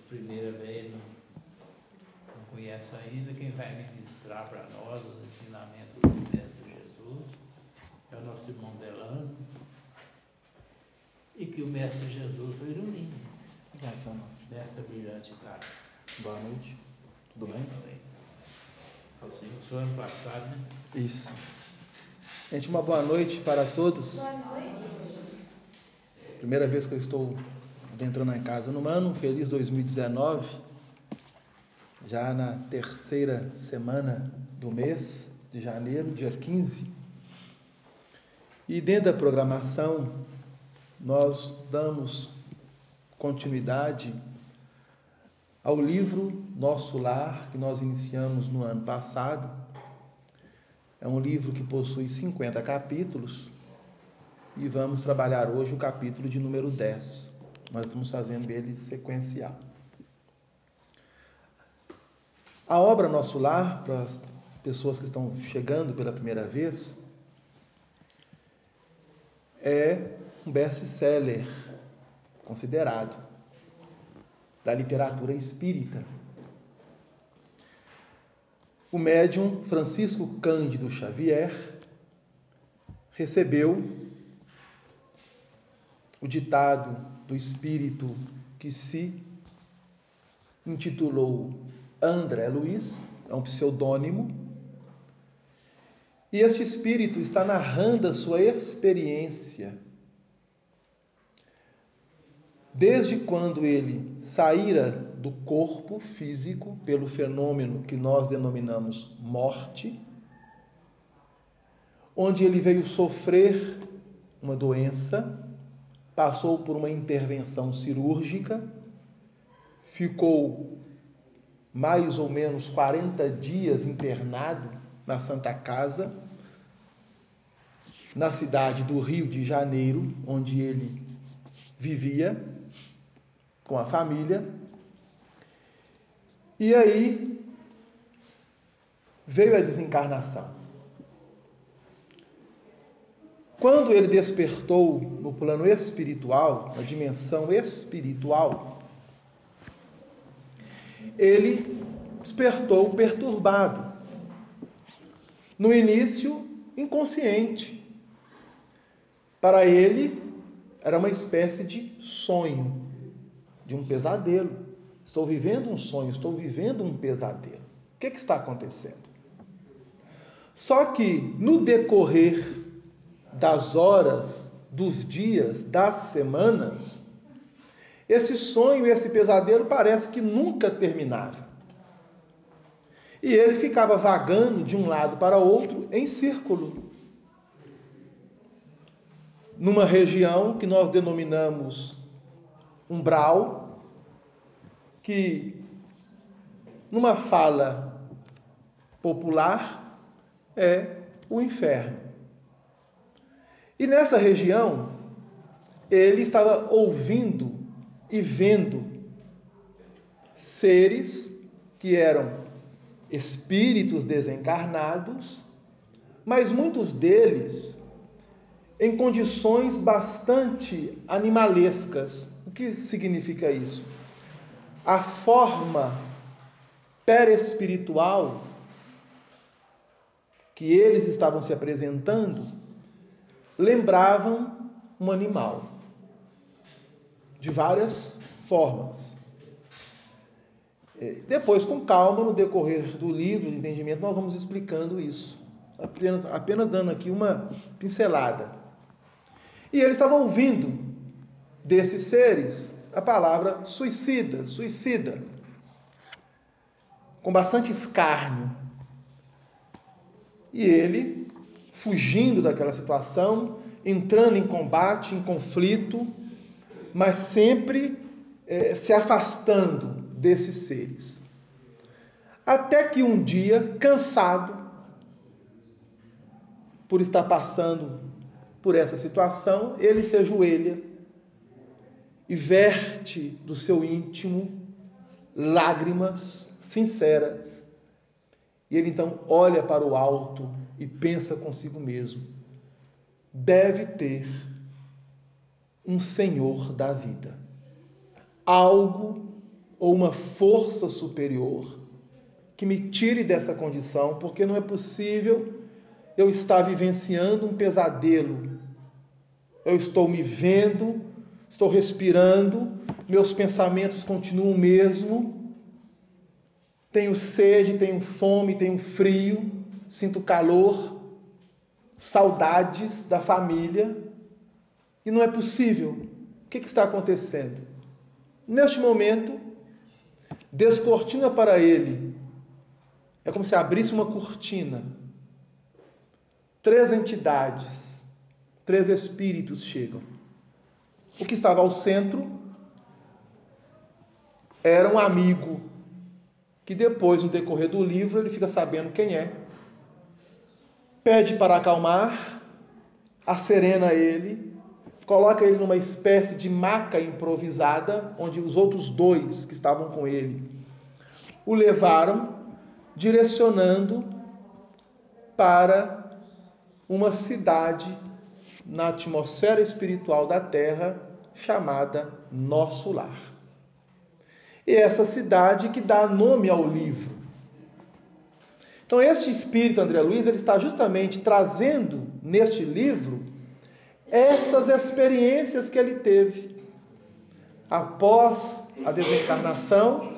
primeira vez, não conhece ainda, quem vai ministrar para nós os ensinamentos do Mestre Jesus é o nosso irmão Delano, e que o Mestre Jesus foi unindo nesta brilhante tarde. Boa noite, tudo bem? Assim, o senhor ano passado, né? Isso. Gente, uma boa noite para todos. Boa noite. Primeira vez que eu estou adentrando em casa no ano, feliz 2019, já na terceira semana do mês de janeiro, dia 15. E dentro da programação, nós damos continuidade ao livro Nosso Lar, que nós iniciamos no ano passado. É um livro que possui 50 capítulos e vamos trabalhar hoje o capítulo de número 10. Nós estamos fazendo ele sequencial. A obra Nosso Lar, para as pessoas que estão chegando pela primeira vez, é um best-seller considerado da literatura espírita. O médium Francisco Cândido Xavier recebeu o ditado do espírito que se intitulou André Luiz, é um pseudônimo, e este espírito está narrando a sua experiência desde quando ele saíra do corpo físico pelo fenômeno que nós denominamos morte, onde ele veio sofrer uma doença, passou por uma intervenção cirúrgica, ficou mais ou menos 40 dias internado na Santa Casa, na cidade do Rio de Janeiro, onde ele vivia com a família. E aí veio a desencarnação. Quando ele despertou no plano espiritual, na dimensão espiritual, ele despertou perturbado. No início, inconsciente. Para ele, era uma espécie de sonho, de um pesadelo. Estou vivendo um sonho, estou vivendo um pesadelo. O que está acontecendo? Só que, no decorrer das horas, dos dias, das semanas, esse sonho, esse pesadelo parece que nunca terminava. E ele ficava vagando de um lado para outro em círculo, numa região que nós denominamos umbral, que numa fala popular é o inferno. E nessa região ele estava ouvindo e vendo seres que eram espíritos desencarnados, mas muitos deles em condições bastante animalescas. O que significa isso? A forma perespiritual que eles estavam se apresentando lembravam um animal, de várias formas. Depois, com calma, no decorrer do livro de entendimento, nós vamos explicando isso. Apenas dando aqui uma pincelada. E eles estavam ouvindo desses seres a palavra suicida, suicida, com bastante escárnio. E ele, fugindo daquela situação, entrando em combate, em conflito, mas sempre se afastando desses seres. Até que um dia, cansado por estar passando por essa situação, ele se ajoelha e verte do seu íntimo lágrimas sinceras. E ele então olha para o alto e pensa consigo mesmo: deve ter um Senhor da vida, algo ou uma força superior que me tire dessa condição, porque não é possível eu estar vivenciando um pesadelo. Eu estou me vendo, estou respirando, meus pensamentos continuam o mesmo, tenho sede, tenho fome, tenho frio, sinto calor, saudades da família, e não é possível. O que está acontecendo? Neste momento, descortina para ele. É como se abrisse uma cortina. 3 entidades, 3 espíritos chegam. O que estava ao centro era um amigo, que depois, no decorrer do livro, ele fica sabendo quem é. Pede para acalmar, acerena ele, coloca ele numa espécie de maca improvisada, onde os outros 2 que estavam com ele o levaram, direcionando para uma cidade na atmosfera espiritual da Terra chamada Nosso Lar. E essa cidade que dá nome ao livro. Então, este espírito, André Luiz, ele está justamente trazendo neste livro essas experiências que ele teve após a desencarnação,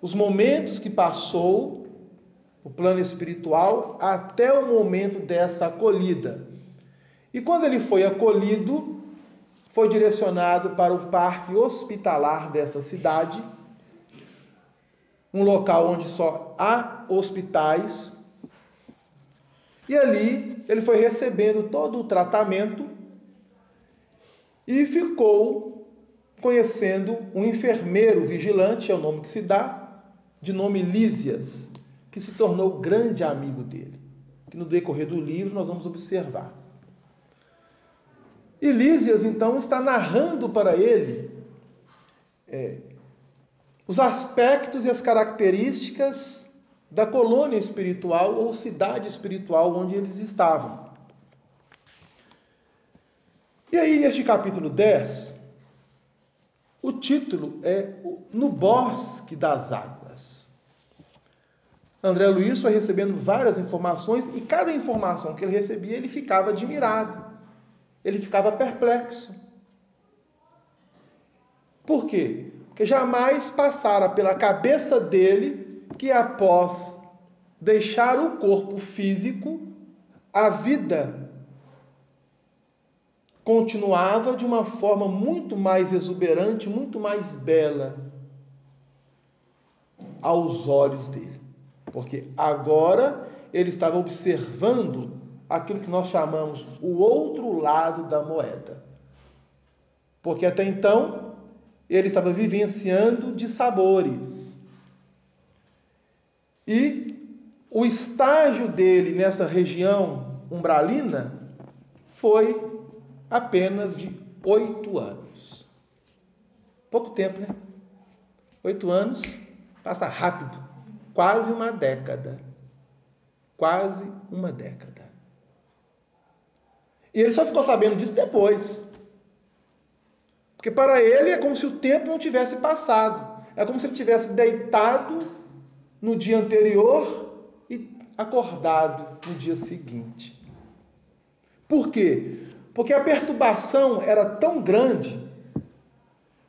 os momentos que passou, o plano espiritual, até o momento dessa acolhida. E quando ele foi acolhido, foi direcionado para o parque hospitalar dessa cidade, um local onde só há hospitais, e ali ele foi recebendo todo o tratamento e ficou conhecendo um enfermeiro vigilante, é o nome que se dá, de nome Lísias, que se tornou grande amigo dele, que no decorrer do livro nós vamos observar. E Lísias, então, está narrando para ele os aspectos e as características da colônia espiritual ou cidade espiritual onde eles estavam. E aí, neste capítulo 10, o título é No Bosque das Águas. André Luiz foi recebendo várias informações e cada informação que ele recebia, ele ficava admirado, ele ficava perplexo. Por quê? Porque jamais passara pela cabeça dele que após deixar o corpo físico, a vida continuava de uma forma muito mais exuberante, muito mais bela aos olhos dele. Porque agora ele estava observando aquilo que nós chamamos o outro lado da moeda. Porque até então ele estava vivenciando dissabores. E o estágio dele nessa região umbralina foi apenas de 8 anos. Pouco tempo, né? 8 anos passa rápido. Quase uma década. Quase uma década. E ele só ficou sabendo disso depois. Porque para ele é como se o tempo não tivesse passado. É como se ele tivesse deitado no dia anterior e acordado no dia seguinte. Por quê? Porque a perturbação era tão grande,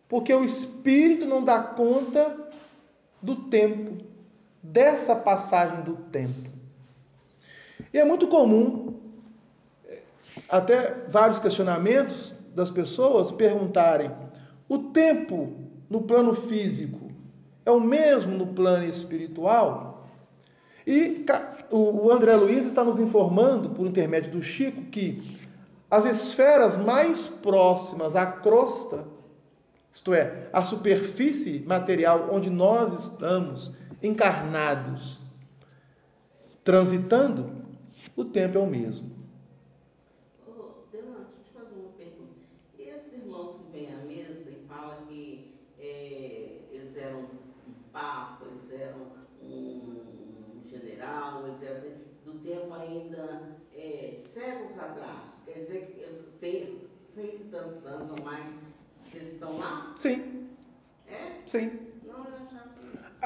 porque o espírito não dá conta do tempo, dessa passagem do tempo. E é muito comum, até vários questionamentos das pessoas perguntarem: o tempo no plano físico é o mesmo no plano espiritual? E o André Luiz está nos informando, por intermédio do Chico, que as esferas mais próximas à crosta, isto é, à superfície material onde nós estamos encarnados, transitando, o tempo é o mesmo. Delano, deixa eu te fazer uma pergunta. E esses irmãos que vêm à mesa e falam que eles eram um papa, eles eram um general, eles eram do tempo ainda de séculos atrás, quer dizer que tem 100 e tantos anos ou mais que eles estão lá? Sim. É? Sim.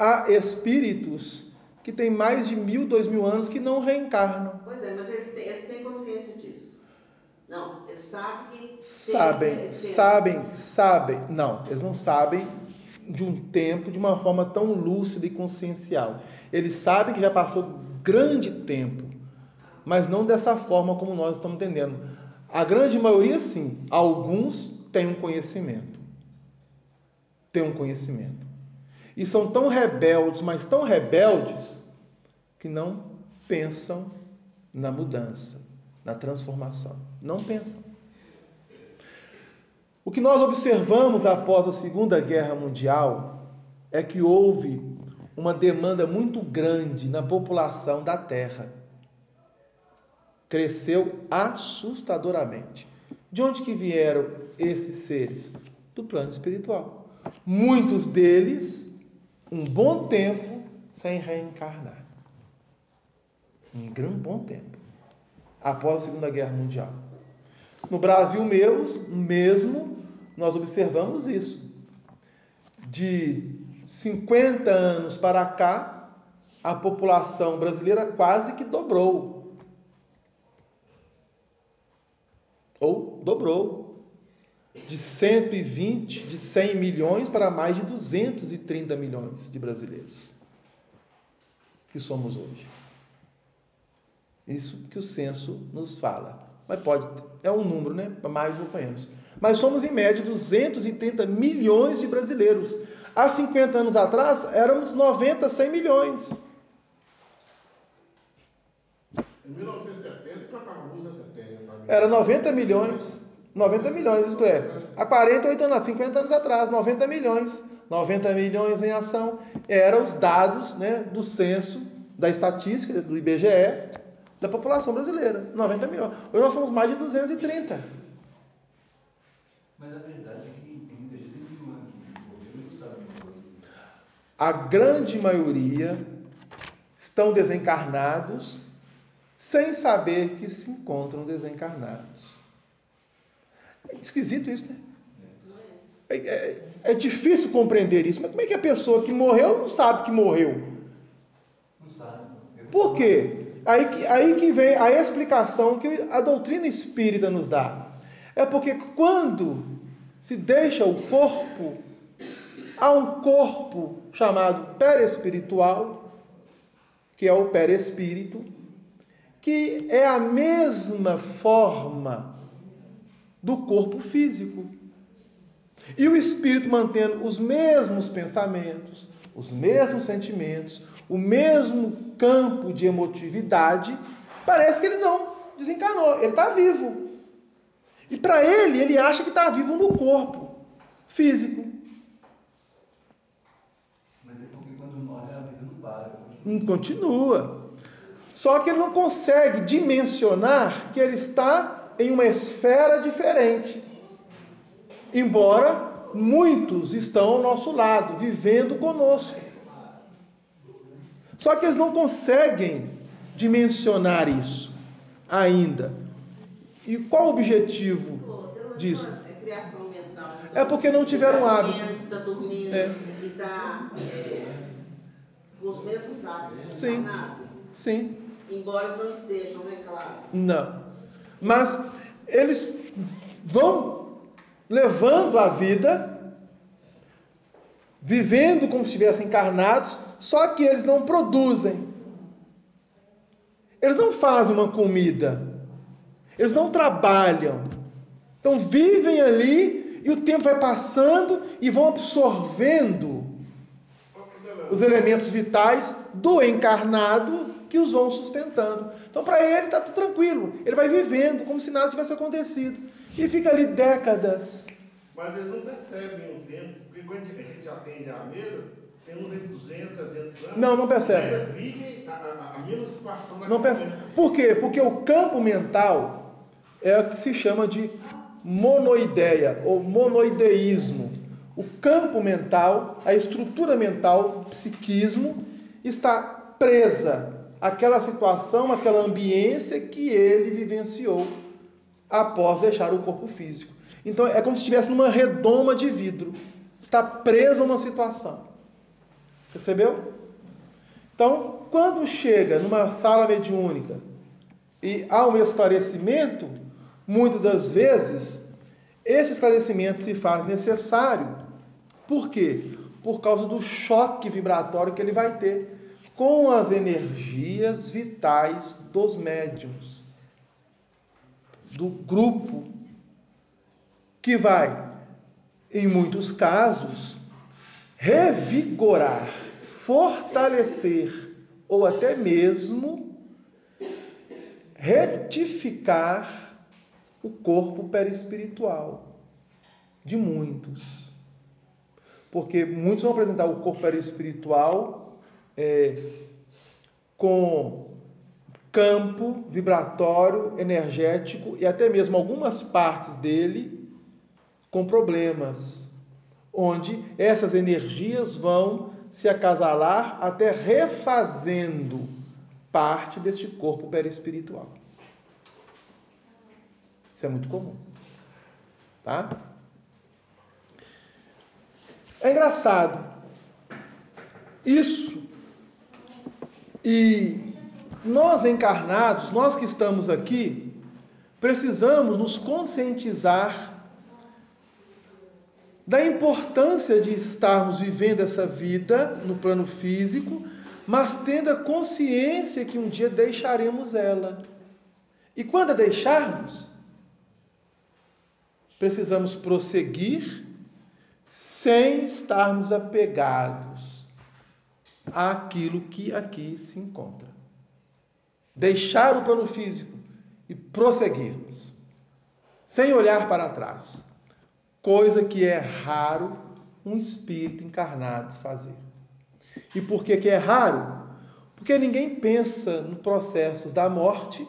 há espíritos que têm mais de 1.000, 2.000 anos que não reencarnam. Pois é, mas eles têm consciência disso. Não, eles sabem que... Sabem. Não, eles não sabem de um tempo, de uma forma tão lúcida e consciencial. Eles sabem que já passou grande tempo, mas não dessa forma como nós estamos entendendo. A grande maioria, sim. Alguns têm um conhecimento. E são tão rebeldes, mas tão rebeldes, que não pensam na mudança, na transformação. Não pensam. O que nós observamos após a Segunda Guerra Mundial é que houve uma demanda muito grande na população da Terra. Cresceu assustadoramente. De onde que vieram esses seres? Do plano espiritual. Muitos deles, um bom tempo, sem reencarnar. Um grande bom tempo. Após a Segunda Guerra Mundial. No Brasil mesmo, nós observamos isso. De 50 anos para cá, a população brasileira quase que dobrou. Ou dobrou. De 120, de 100 milhões para mais de 230 milhões de brasileiros. Que somos hoje. Isso que o censo nos fala. Mas é um número, né? Mais ou menos. Mas somos, em média, 230 milhões de brasileiros. Há 50 anos atrás, éramos 90, 100 milhões. Em 1970, que Pacaembu na 70. Era 90 milhões. 90 milhões, isto é. Há 48 anos, 50 anos atrás, 90 milhões. 90 milhões em ação. Eram os dados, né, do censo, da estatística, do IBGE, da população brasileira. 90 milhões. Hoje nós somos mais de 230. Mas a verdade é que tem muita gente que não sabe. A grande maioria estão desencarnados sem saber que se encontram desencarnados. É esquisito isso, né? É difícil compreender isso. Mas como é que a pessoa que morreu não sabe que morreu? Não sabe. Por quê? Aí que vem a explicação que a doutrina espírita nos dá. É porque quando se deixa o corpo, há um corpo chamado perespiritual, que é o perespírito, que é a mesma forma do corpo físico. E o espírito mantendo os mesmos pensamentos, os mesmos sentimentos, o mesmo campo de emotividade, parece que ele não desencarnou, ele está vivo. E para ele acha que está vivo no corpo físico. Mas é porque quando morre a vida não para. Continua. Só que ele não consegue dimensionar que ele está em uma esfera diferente. Embora muitos estão ao nosso lado, vivendo conosco. Só que eles não conseguem dimensionar isso ainda. E qual o objetivo disso? É criação mental. É porque não tiveram hábito. Está dormindo, que está com os mesmos hábitos. Sim. Sim. Embora não estejam, né, claro? Não. Mas eles vão levando a vida, vivendo como se estivessem encarnados, só que eles não produzem. Eles não fazem uma comida. Eles não trabalham. Então vivem ali e o tempo vai passando e vão absorvendo os elementos vitais do encarnado que os vão sustentando. Então para ele está tudo tranquilo. Ele vai vivendo como se nada tivesse acontecido. E fica ali décadas. Mas eles não percebem o tempo, porque quando a gente atende à mesa, temos entre 200, 300 anos. Não percebe. Ainda vive a mesma situação daquele Não percebe. momento. Por quê? Porque o campo mental é o que se chama de monoideia ou monoideísmo. O campo mental, a estrutura mental, o psiquismo, está presa àquela situação, àquela ambiência que ele vivenciou após deixar o corpo físico. Então é como se estivesse numa redoma de vidro. Está preso a uma situação. Percebeu? Então, quando chega numa sala mediúnica e há um esclarecimento, muitas das vezes, esse esclarecimento se faz necessário. Por quê? Por causa do choque vibratório que ele vai ter com as energias vitais dos médiuns, do grupo, que vai, em muitos casos, revigorar, fortalecer ou até mesmo retificar o corpo perispiritual de muitos. Porque muitos vão apresentar o corpo perispiritual com campo vibratório, energético e até mesmo algumas partes dele com problemas, onde essas energias vão se acasalar até refazendo parte deste corpo perispiritual. Isso é muito comum, tá? É engraçado isso. E nós encarnados, nós que estamos aqui, precisamos nos conscientizar da importância de estarmos vivendo essa vida no plano físico, mas tendo a consciência que um dia deixaremos ela. E quando a deixarmos, precisamos prosseguir sem estarmos apegados àquilo que aqui se encontra. Deixar o plano físico e prosseguirmos, sem olhar para trás. Coisa que é raro um espírito encarnado fazer. E por que é raro? Porque ninguém pensa no processo da morte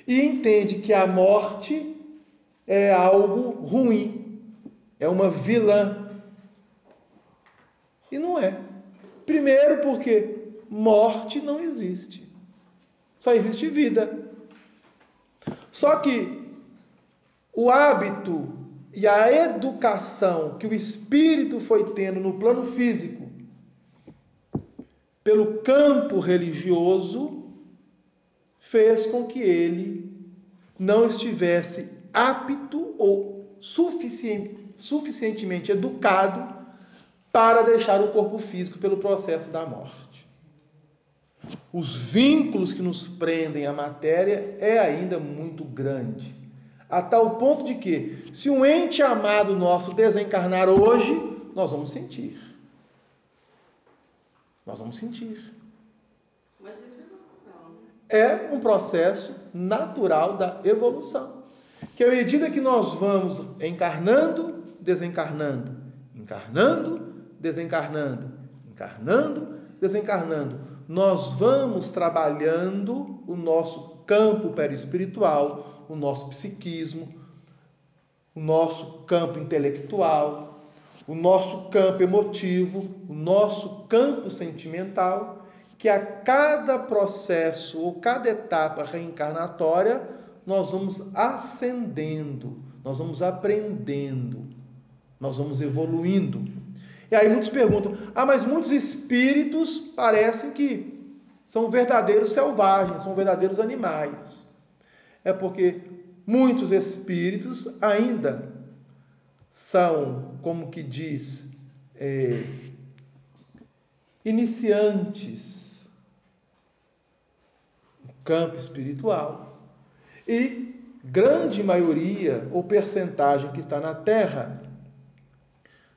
e entende que a morte é algo ruim, é uma vilã. E não é. Primeiro porque morte não existe. Só existe vida. Só que o hábito e a educação que o espírito foi tendo no plano físico, pelo campo religioso, fez com que ele não estivesse apto ou suficientemente educado para deixar o corpo físico pelo processo da morte. Os vínculos que nos prendem à matéria é ainda muito grande, a tal ponto de que, se um ente amado nosso desencarnar hoje, nós vamos sentir. Nós vamos sentir. Mas isso é natural, né? É um processo natural da evolução. Que à medida que nós vamos encarnando, desencarnando, encarnando, desencarnando, encarnando, desencarnando, nós vamos trabalhando o nosso campo perispiritual, o nosso psiquismo, o nosso campo intelectual, o nosso campo emotivo, o nosso campo sentimental, que a cada processo ou cada etapa reencarnatória nós vamos ascendendo, nós vamos aprendendo, nós vamos evoluindo. E aí muitos perguntam, mas muitos espíritos parecem que são verdadeiros selvagens, são verdadeiros animais. É porque muitos espíritos ainda são, como que diz, iniciantes no campo espiritual. E grande maioria ou percentagem que está na Terra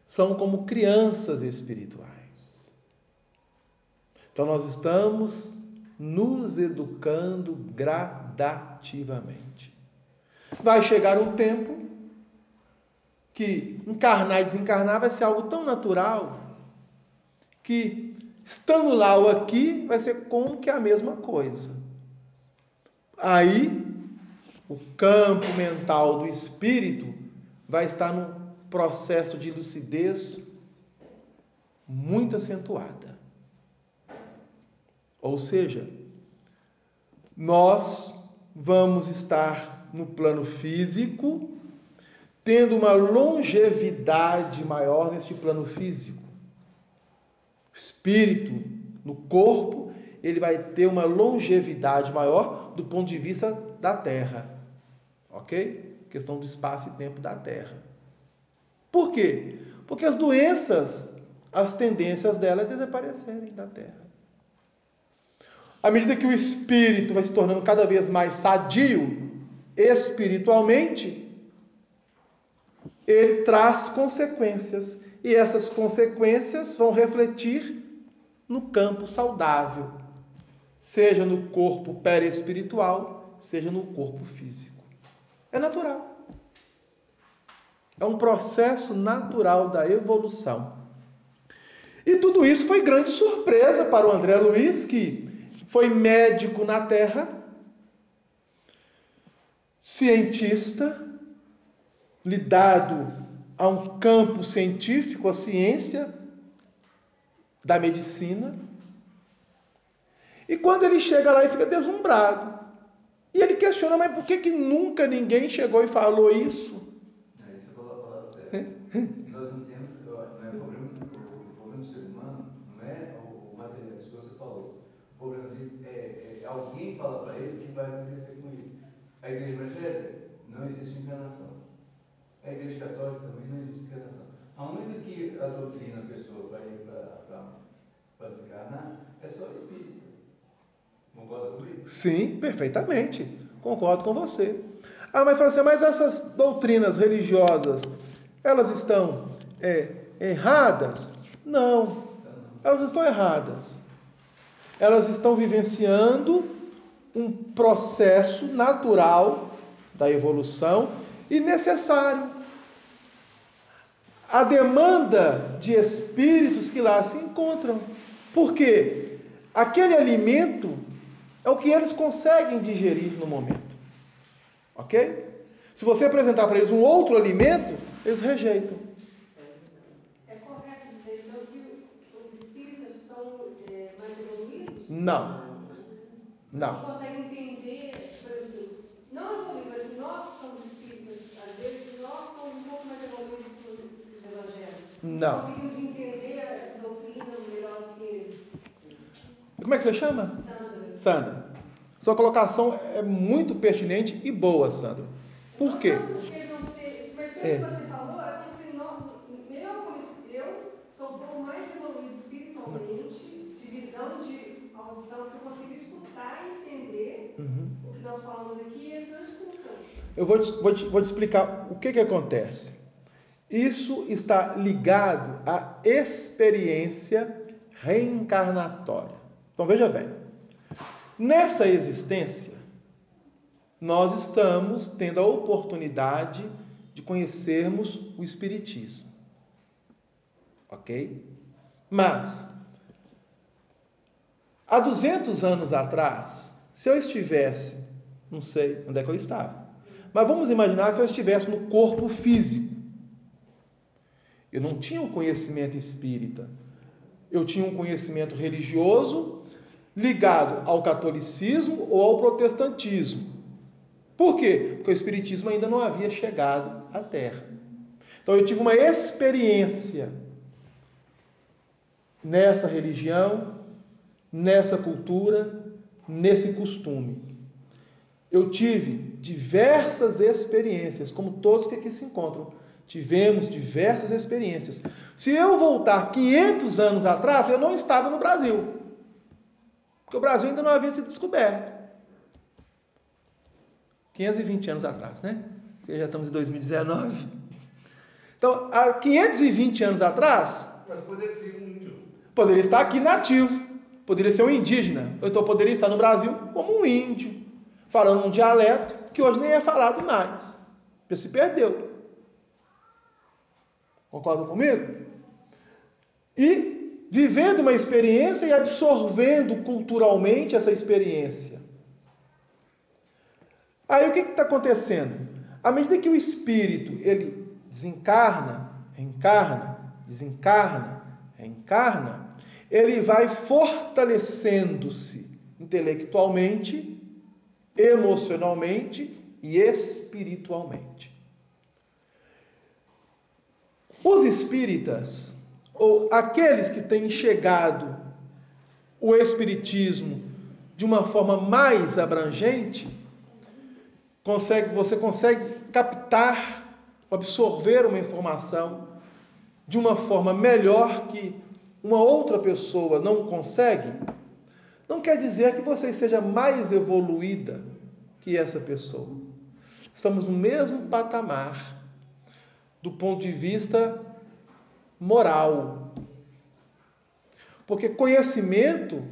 são como crianças espirituais. Então nós estamos nos educando gradativamente. Vai chegar um tempo que encarnar e desencarnar vai ser algo tão natural que, estando lá ou aqui, vai ser como que a mesma coisa. Aí, o campo mental do espírito vai estar num processo de lucidez muito acentuada. Ou seja, nós vamos estar no plano físico, tendo uma longevidade maior neste plano físico. O espírito no corpo, ele vai ter uma longevidade maior do ponto de vista da Terra. Ok? Questão do espaço e tempo da Terra. Por quê? Porque as doenças, as tendências dela é desaparecerem da Terra. À medida que o espírito vai se tornando cada vez mais sadio espiritualmente, ele traz consequências. E essas consequências vão refletir no campo saudável, seja no corpo perispiritual, seja no corpo físico. É natural. É um processo natural da evolução. E tudo isso foi grande surpresa para o André Luiz, que foi médico na Terra, cientista, ligado a um campo científico, a ciência da medicina. E quando ele chega lá, ele fica deslumbrado. E ele questiona, mas por que nunca ninguém chegou e falou isso? Aí você falou a palavra certa. Nós não temos, não é o problema do ser humano não é o materialismo que você falou. O problema dele é alguém fala para ele o que vai acontecer com ele. A igreja evangélica não existe encarnação. A igreja católica também não existe encarnação. A única que a doutrina a pessoa para ir para desencarnar é só espírita. Concorda comigo? Sim, perfeitamente. Concordo com você. Mas fala assim, mas essas doutrinas religiosas, elas estão erradas? Não, elas não estão erradas. Elas estão vivenciando um processo natural da evolução e necessário. A demanda de espíritos que lá se encontram. Por quê? Aquele alimento é o que eles conseguem digerir no momento. Ok? Se você apresentar para eles um outro alimento, eles rejeitam. É correto dizer, então, que os espíritas são mais evoluídos? Não. Não conseguem entender, por exemplo, não evoluídos, mas nós somos espíritas, às vezes nós somos um pouco mais evoluídos que os evangélicos. Não. Conseguimos entender essa doutrina melhor do que eles. Como é que você chama? Sandra. Sandra. Sua colocação é muito pertinente e boa, Sandra. Por quê? Não, porque não sei, mas pelo que você falou, é como se eu sou um pouco mais evoluído espiritualmente, de visão, de audição, que eu consigo escutar e entender o que nós falamos aqui e eles não escutam. Eu vou te explicar o que acontece. Isso está ligado à experiência reencarnatória. Então veja bem, nessa existência, nós estamos tendo a oportunidade de conhecermos o Espiritismo. Ok? Mas, há 200 anos atrás, se eu estivesse, não sei onde é que eu estava, mas vamos imaginar que eu estivesse no corpo físico. Eu não tinha um conhecimento espírita. Eu tinha um conhecimento religioso ligado ao catolicismo ou ao protestantismo. Por quê? Porque o espiritismo ainda não havia chegado à Terra. Então eu tive uma experiência nessa religião, nessa cultura, nesse costume. Eu tive diversas experiências, como todos que aqui se encontram. Tivemos diversas experiências. Se eu voltar 500 anos atrás, eu não estava no Brasil. Porque o Brasil ainda não havia sido descoberto. 520 anos atrás, né? Porque já estamos em 2019. Então, há 520 anos atrás... Mas poderia ser um índio. Poderia estar aqui nativo. Poderia ser um indígena. Ou então poderia estar no Brasil como um índio. Falando um dialeto que hoje nem é falado mais. Já se perdeu. Concordam comigo? E vivendo uma experiência e absorvendo culturalmente essa experiência. Aí o que está acontecendo? À medida que o espírito ele desencarna, reencarna, desencarna, reencarna, ele vai fortalecendo-se intelectualmente, emocionalmente e espiritualmente. Os espíritas, ou aqueles que têm chegado o Espiritismo de uma forma mais abrangente, você consegue captar, absorver uma informação de uma forma melhor que uma outra pessoa não consegue, não quer dizer que você seja mais evoluída que essa pessoa. Estamos no mesmo patamar do ponto de vista moral. Porque conhecimento,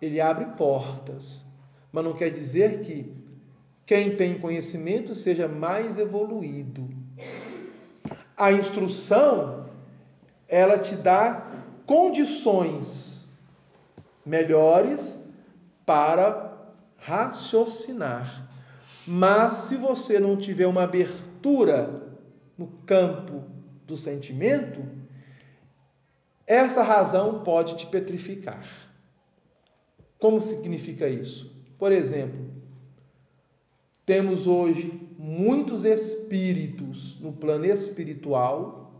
ele abre portas, mas não quer dizer que quem tem conhecimento seja mais evoluído. A instrução, ela te dá condições melhores para raciocinar. Mas se você não tiver uma abertura no campo do sentimento, essa razão pode te petrificar. Como significa isso? Por exemplo, temos hoje muitos espíritos no plano espiritual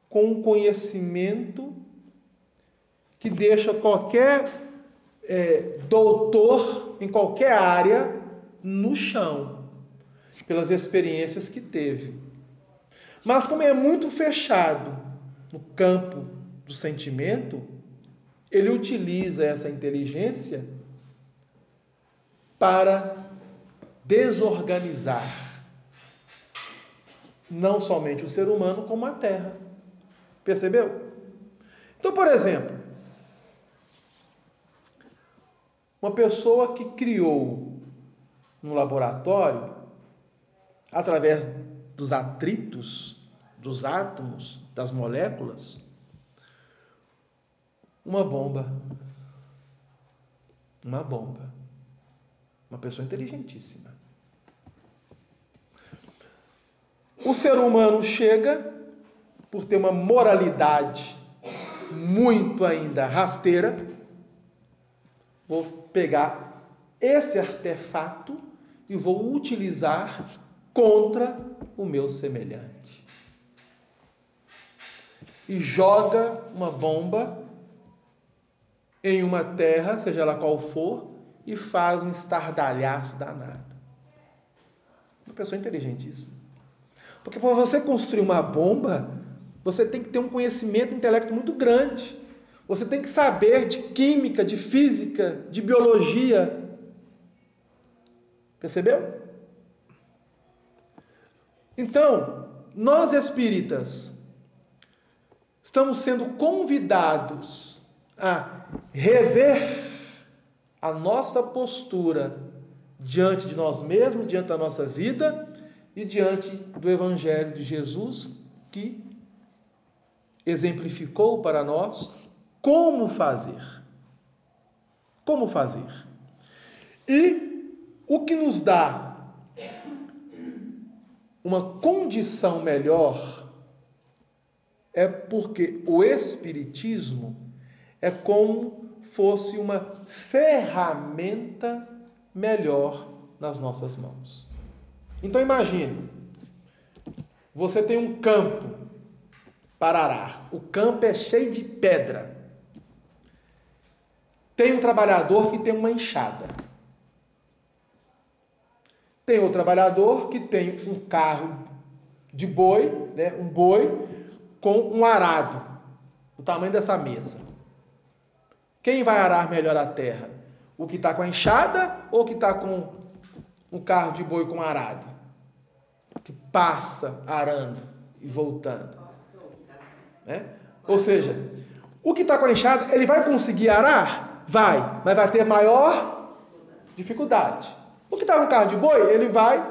com um conhecimento que deixa qualquer doutor em qualquer área no chão, pelas experiências que teve. Mas como é muito fechado no campo do sentimento, ele utiliza essa inteligência para desorganizar não somente o ser humano, como a Terra. Percebeu? Então, por exemplo, uma pessoa que criou no laboratório, através dos atritos, dos átomos, das moléculas, uma bomba. Uma pessoa inteligentíssima. O ser humano chega, por ter uma moralidade muito ainda rasteira, vou pegar esse artefato e vou utilizar contra o meu semelhante. E joga uma bomba em uma terra, seja ela qual for, e faz um estardalhaço danado. Uma pessoa inteligentíssima. Porque para você construir uma bomba, você tem que ter um conhecimento, um intelecto muito grande. Você tem que saber de química, de física, de biologia. Percebeu? Então, nós espíritas estamos sendo convidados a rever a nossa postura diante de nós mesmos, diante da nossa vida e diante do Evangelho de Jesus, que exemplificou para nós como fazer. Como fazer. E o que nos dá uma condição melhor é porque o Espiritismo é como fosse uma ferramenta melhor nas nossas mãos. Então imagine, você tem um campo para arar. O campo é cheio de pedra. Tem um trabalhador que tem uma enxada. Tem outro trabalhador que tem um carro de boi, um boi com um arado, do tamanho dessa mesa. Quem vai arar melhor a terra? O que está com a enxada ou o que está com um carro de boi com arado? Que passa arando e voltando. Ou seja, o que está com a enxada, ele vai conseguir arar? Vai, mas vai ter maior dificuldade. O que está com carro de boi, ele vai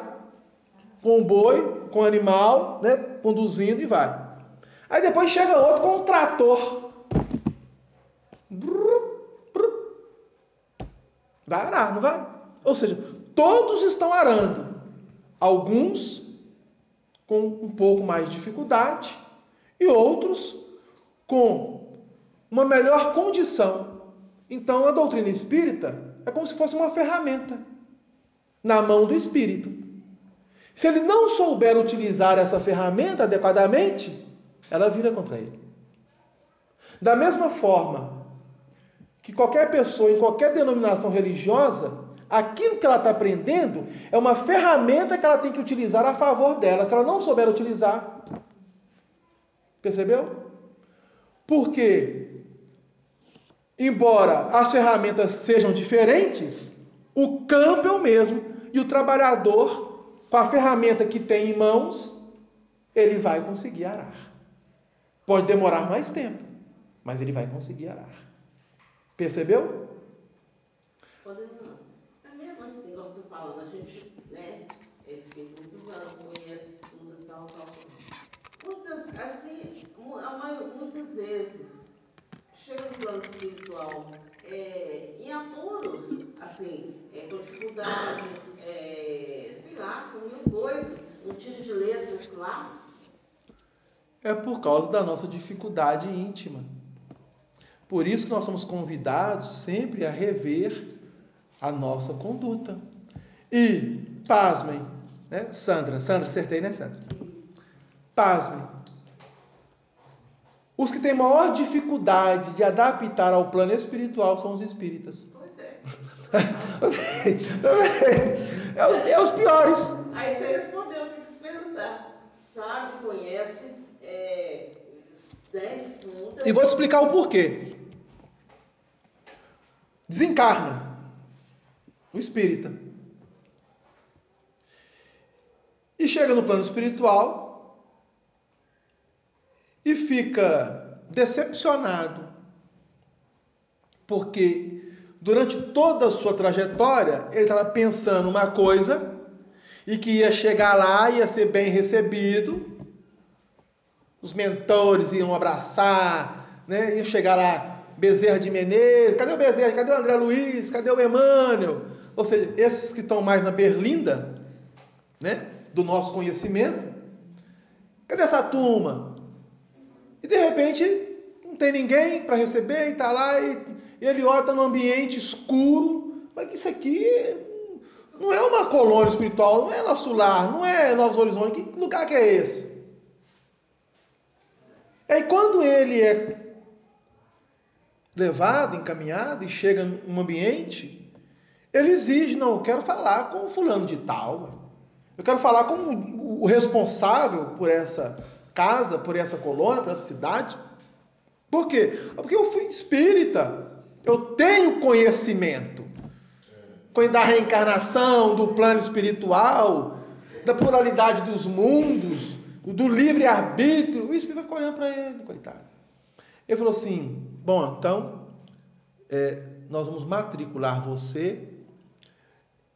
com o boi, com o animal, conduzindo e vai. Aí depois chega outro com um trator. Vai arar, não vai? Ou seja, todos estão arando. Alguns com um pouco mais de dificuldade e outros com uma melhor condição. Então, a doutrina espírita é como se fosse uma ferramenta na mão do espírito. Se ele não souber utilizar essa ferramenta adequadamente, ela vira contra ele. Da mesma forma que qualquer pessoa, em qualquer denominação religiosa, aquilo que ela está aprendendo é uma ferramenta que ela tem que utilizar a favor dela. Se ela não souber utilizar, percebeu? Porque, embora as ferramentas sejam diferentes, o campo é o mesmo. E o trabalhador, com a ferramenta que tem em mãos, ele vai conseguir arar. Pode demorar mais tempo, mas ele vai conseguir arar. Percebeu? É mesmo assim, igual você está falando, a gente, né, é espírito muitos anos, conhece, estuda e tal. Muitas vezes, chega no plano espiritual, em apuros, assim, com dificuldade, sei lá, com mil coisas, um tiro de letras lá. É por causa da nossa dificuldade íntima. Por isso que nós somos convidados sempre a rever a nossa conduta. E, pasmem, né? Sandra, acertei, né, Sandra? Pasmem. Os que têm maior dificuldade de adaptar ao plano espiritual são os espíritas. Pois é. É os piores. Aí você respondeu, tem que se perguntar. Sabe, conhece, estuda. E vou te explicar o porquê. Desencarna o espírita e chega no plano espiritual e fica decepcionado, porque durante toda a sua trajetória ele estava pensando uma coisa e que ia chegar lá, ia ser bem recebido, os mentores iam abraçar, né? Iam chegar lá, Bezerra de Menezes, cadê o Bezerra? Cadê o André Luiz? Cadê o Emmanuel? Ou seja, esses que estão mais na berlinda, né, do nosso conhecimento, cadê essa turma? E de repente não tem ninguém para receber, e está lá, e ele olha, está num ambiente escuro, mas isso aqui não é uma colônia espiritual, não é nosso lar, não é Novos Horizontes, que lugar que é esse? E aí quando ele é levado, encaminhado e chega num ambiente, ele exige, não, eu quero falar com o fulano de tal, eu quero falar com o responsável por essa casa, por essa colônia, por essa cidade. Por quê? Porque eu fui espírita, eu tenho conhecimento da reencarnação, do plano espiritual, da pluralidade dos mundos, do livre-arbítrio. O espírito vai ficar olhando para ele, coitado. Ele falou assim, bom, então, nós vamos matricular você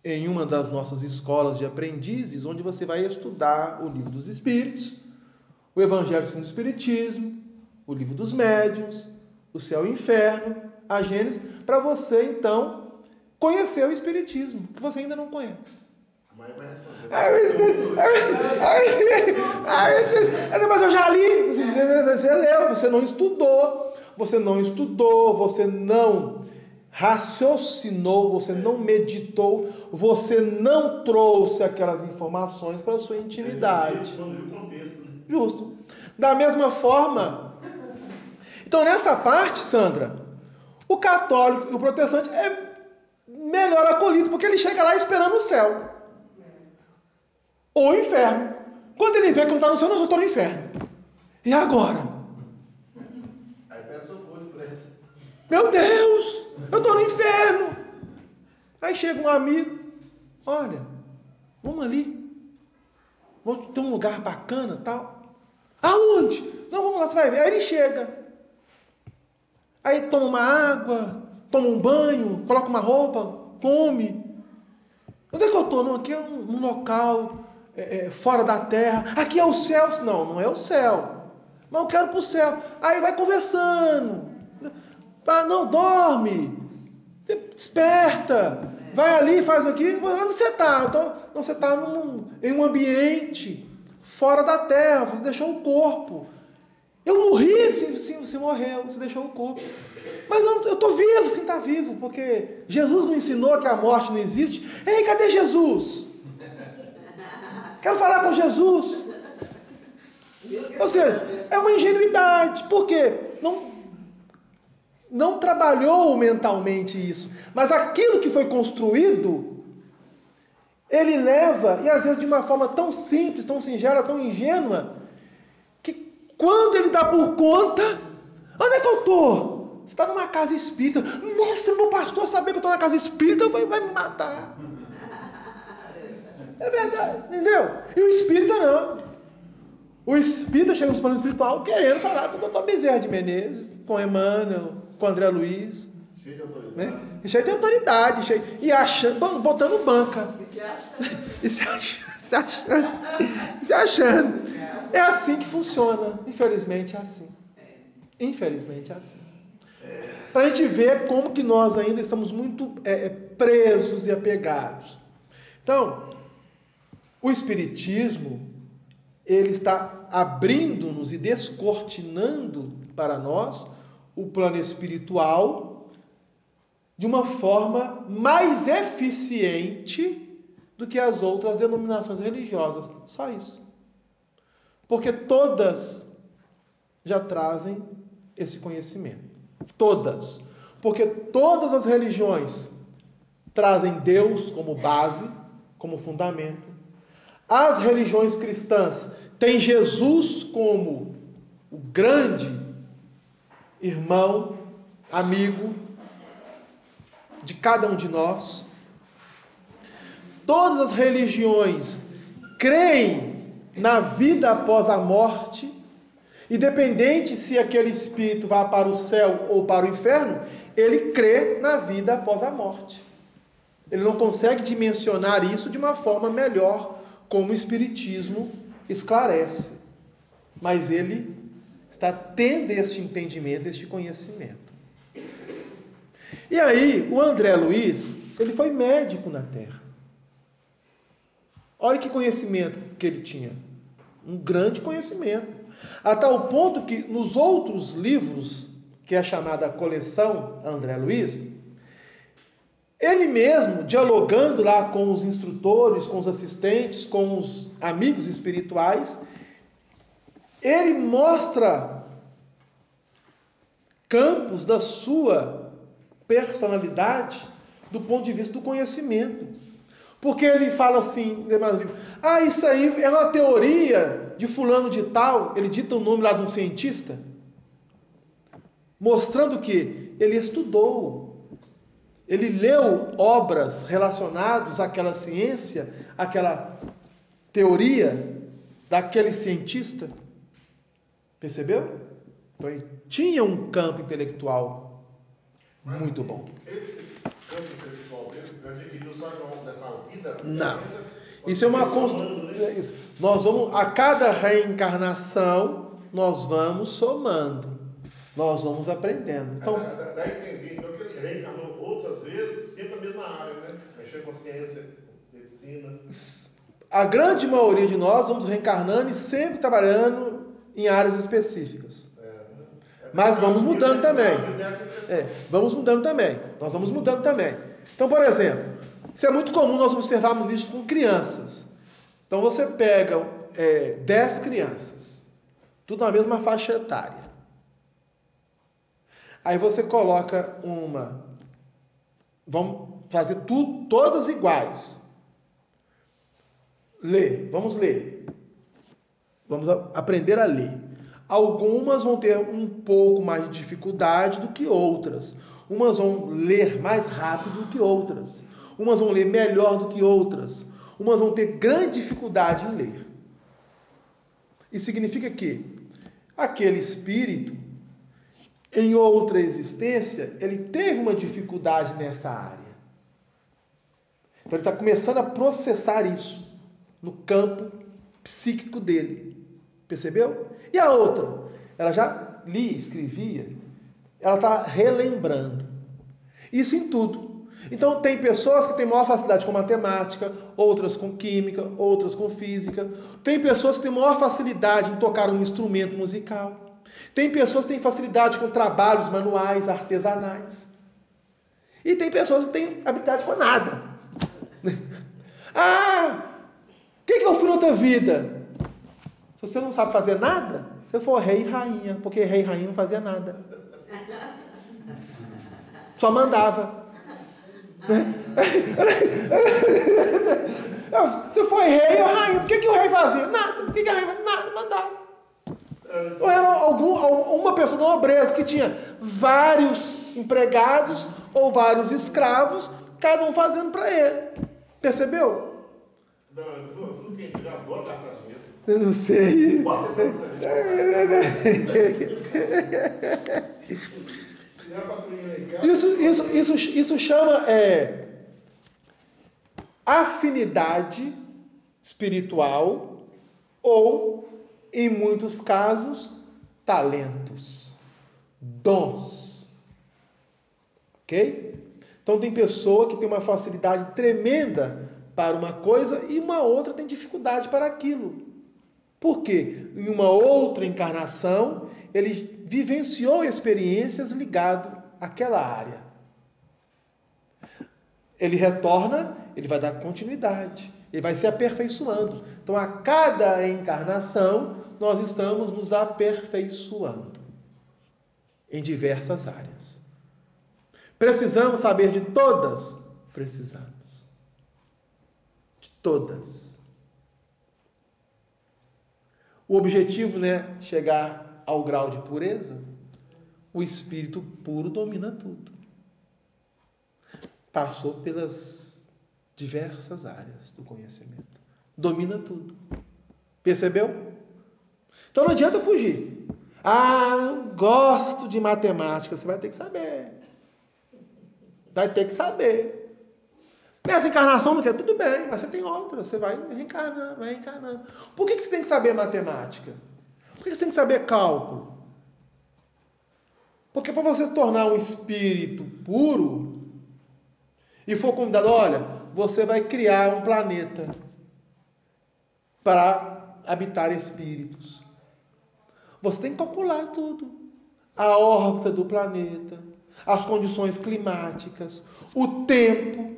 em uma das nossas escolas de aprendizes, onde você vai estudar o Livro dos Espíritos, o Evangelho segundo o Espiritismo, o Livro dos Médiuns, o Céu e o Inferno, a Gênesis, para você, então, conhecer o Espiritismo, que você ainda não conhece. Mas eu já li. Você leu, você não estudou, você não raciocinou, você não meditou, você não trouxe aquelas informações para a sua intimidade. Justo. Da mesma forma, então nessa parte, Sandra, o católico e o protestante é melhor acolhido, porque ele chega lá esperando o céu ou o inferno. Quando ele vê que não está no céu, não, eu estou no inferno. E agora? Aí pede socorro por essa. Meu Deus, eu estou no inferno. Aí chega um amigo, olha, vamos ali, vamos ter um lugar bacana, tal. Aonde? Não, vamos lá, você vai ver. Aí ele chega, aí toma uma água, toma um banho, coloca uma roupa, come. Onde é que eu estou? Não, aqui é um local fora da terra. Aqui é o céu. Não, não é o céu. Mas eu quero para o céu. Aí vai conversando. Ah, não, dorme. Desperta. Vai ali, faz aqui. Onde você está? Não, você está em um ambiente fora da terra. Você deixou o corpo. Eu morri, sim, você morreu. Você deixou o corpo. Mas eu estou vivo, sim, está vivo. Porque Jesus não ensinou que a morte não existe. Ei, cadê Jesus? Quero falar com Jesus. Ou seja, é uma ingenuidade. Por quê? não trabalhou mentalmente isso. Mas aquilo que foi construído, ele leva, e às vezes de uma forma tão simples, tão singela, tão ingênua, que quando ele dá por conta, onde é que eu estou? Você está numa casa espírita. Nossa, meu pastor saber que eu estou na casa espírita vai me matar. É verdade, entendeu? E o espírita não. O espírita chega no plano espiritual querendo falar com o doutor Bezerra de Menezes, com Emmanuel, com André Luiz. Cheio de autoridade. Né? Cheio de autoridade, e achando, botando banca. E se achando. Se achando. É assim que funciona. Infelizmente é assim. Infelizmente é assim. Para a gente ver como que nós ainda estamos muito presos e apegados. Então, o Espiritismo, ele está abrindo-nos e descortinando para nós o plano espiritual de uma forma mais eficiente do que as outras denominações religiosas. Só isso. Porque todas já trazem esse conhecimento. Todas. Porque todas as religiões trazem Deus como base, como fundamento. As religiões cristãs têm Jesus como o grande irmão, amigo de cada um de nós. Todas as religiões creem na vida após a morte, independente se aquele espírito vá para o céu ou para o inferno, ele crê na vida após a morte. Ele não consegue dimensionar isso de uma forma melhor, como o Espiritismo esclarece. Mas ele está tendo este entendimento, este conhecimento. E aí, o André Luiz, ele foi médico na Terra. Olha que conhecimento que ele tinha. Um grande conhecimento. A tal ponto que nos outros livros, que é a chamada coleção André Luiz, ele mesmo, dialogando lá com os instrutores, com os assistentes, com os amigos espirituais, ele mostra campos da sua personalidade do ponto de vista do conhecimento. Porque ele fala assim, isso aí é uma teoria de fulano de tal, ele dita o nome lá de um cientista, mostrando que ele estudou, ele leu obras relacionadas àquela ciência, àquela teoria daquele cientista. Percebeu? Então ele tinha um campo intelectual muito bom. Esse campo intelectual dele, adquiriu só ao longo dessa vida? Não. Isso é uma construção. Nós vamos, a cada reencarnação, nós vamos somando. Nós vamos aprendendo. Então, dá a entender, então, que ele reencarnou outras vezes, sempre na mesma área, né? Mexer com ciência, medicina. A grande maioria de nós vamos reencarnando e sempre trabalhando em áreas específicas. Mas vamos mudando também. Vamos mudando também. Nós vamos mudando também. Então, por exemplo, isso é muito comum nós observarmos isso com crianças. Então, você pega 10 crianças, tudo na mesma faixa etária. Aí você coloca vamos fazer tudo, todas iguais. Vamos ler. Vamos aprender a ler. Algumas vão ter um pouco mais de dificuldade do que outras. Umas vão ler mais rápido do que outras. Umas vão ler melhor do que outras. Umas vão ter grande dificuldade em ler. Isso significa que aquele espírito, em outra existência, ele teve uma dificuldade nessa área. Então ele está começando a processar isso no campo psíquico dele. Percebeu? E a outra? Ela já lia, escrevia. Ela está relembrando. Isso em tudo. Então tem pessoas que têm maior facilidade com matemática, outras com química, outras com física. Tem pessoas que têm maior facilidade em tocar um instrumento musical. Tem pessoas que têm facilidade com trabalhos manuais, artesanais. E tem pessoas que têm habilidade com nada. O que eu fui na outra vida? Se você não sabe fazer nada, você for rei e rainha, porque rei e rainha não fazia nada. Só mandava. Se foi rei ou rainha, por que o rei fazia? Nada. Por que a rainha fazia? Nada, mandava. Ou era uma pessoa da nobreza que tinha vários empregados ou vários escravos, cada um fazendo para ele. Percebeu? Não, quem adora gastar dinheiro. Eu não sei. Bota pra Isso chama afinidade espiritual ou, em muitos casos, talentos, dons. Ok? Então tem pessoa que tem uma facilidade tremenda para uma coisa e uma outra tem dificuldade para aquilo. Por quê? Em uma outra encarnação, ele vivenciou experiências ligadas àquela área. Ele retorna, ele vai dar continuidade, ele vai se aperfeiçoando. Então, a cada encarnação, nós estamos nos aperfeiçoando em diversas áreas. Precisamos saber de todas? Precisamos. De todas. O objetivo, né, chegar ao grau de pureza. O espírito puro domina tudo. Passou pelas diversas áreas do conhecimento. Domina tudo. Percebeu? Então não adianta fugir. Não gosto de matemática. Você vai ter que saber. Vai ter que saber. Nessa encarnação não quer, tudo bem, mas você tem outra. Você vai reencarnando, vai reencarnando. Por que você tem que saber matemática? Por que você tem que saber cálculo? Porque para você se tornar um espírito puro e for convidado, olha, você vai criar um planeta para habitar espíritos. Você tem que calcular tudo. A órbita do planeta, as condições climáticas, o tempo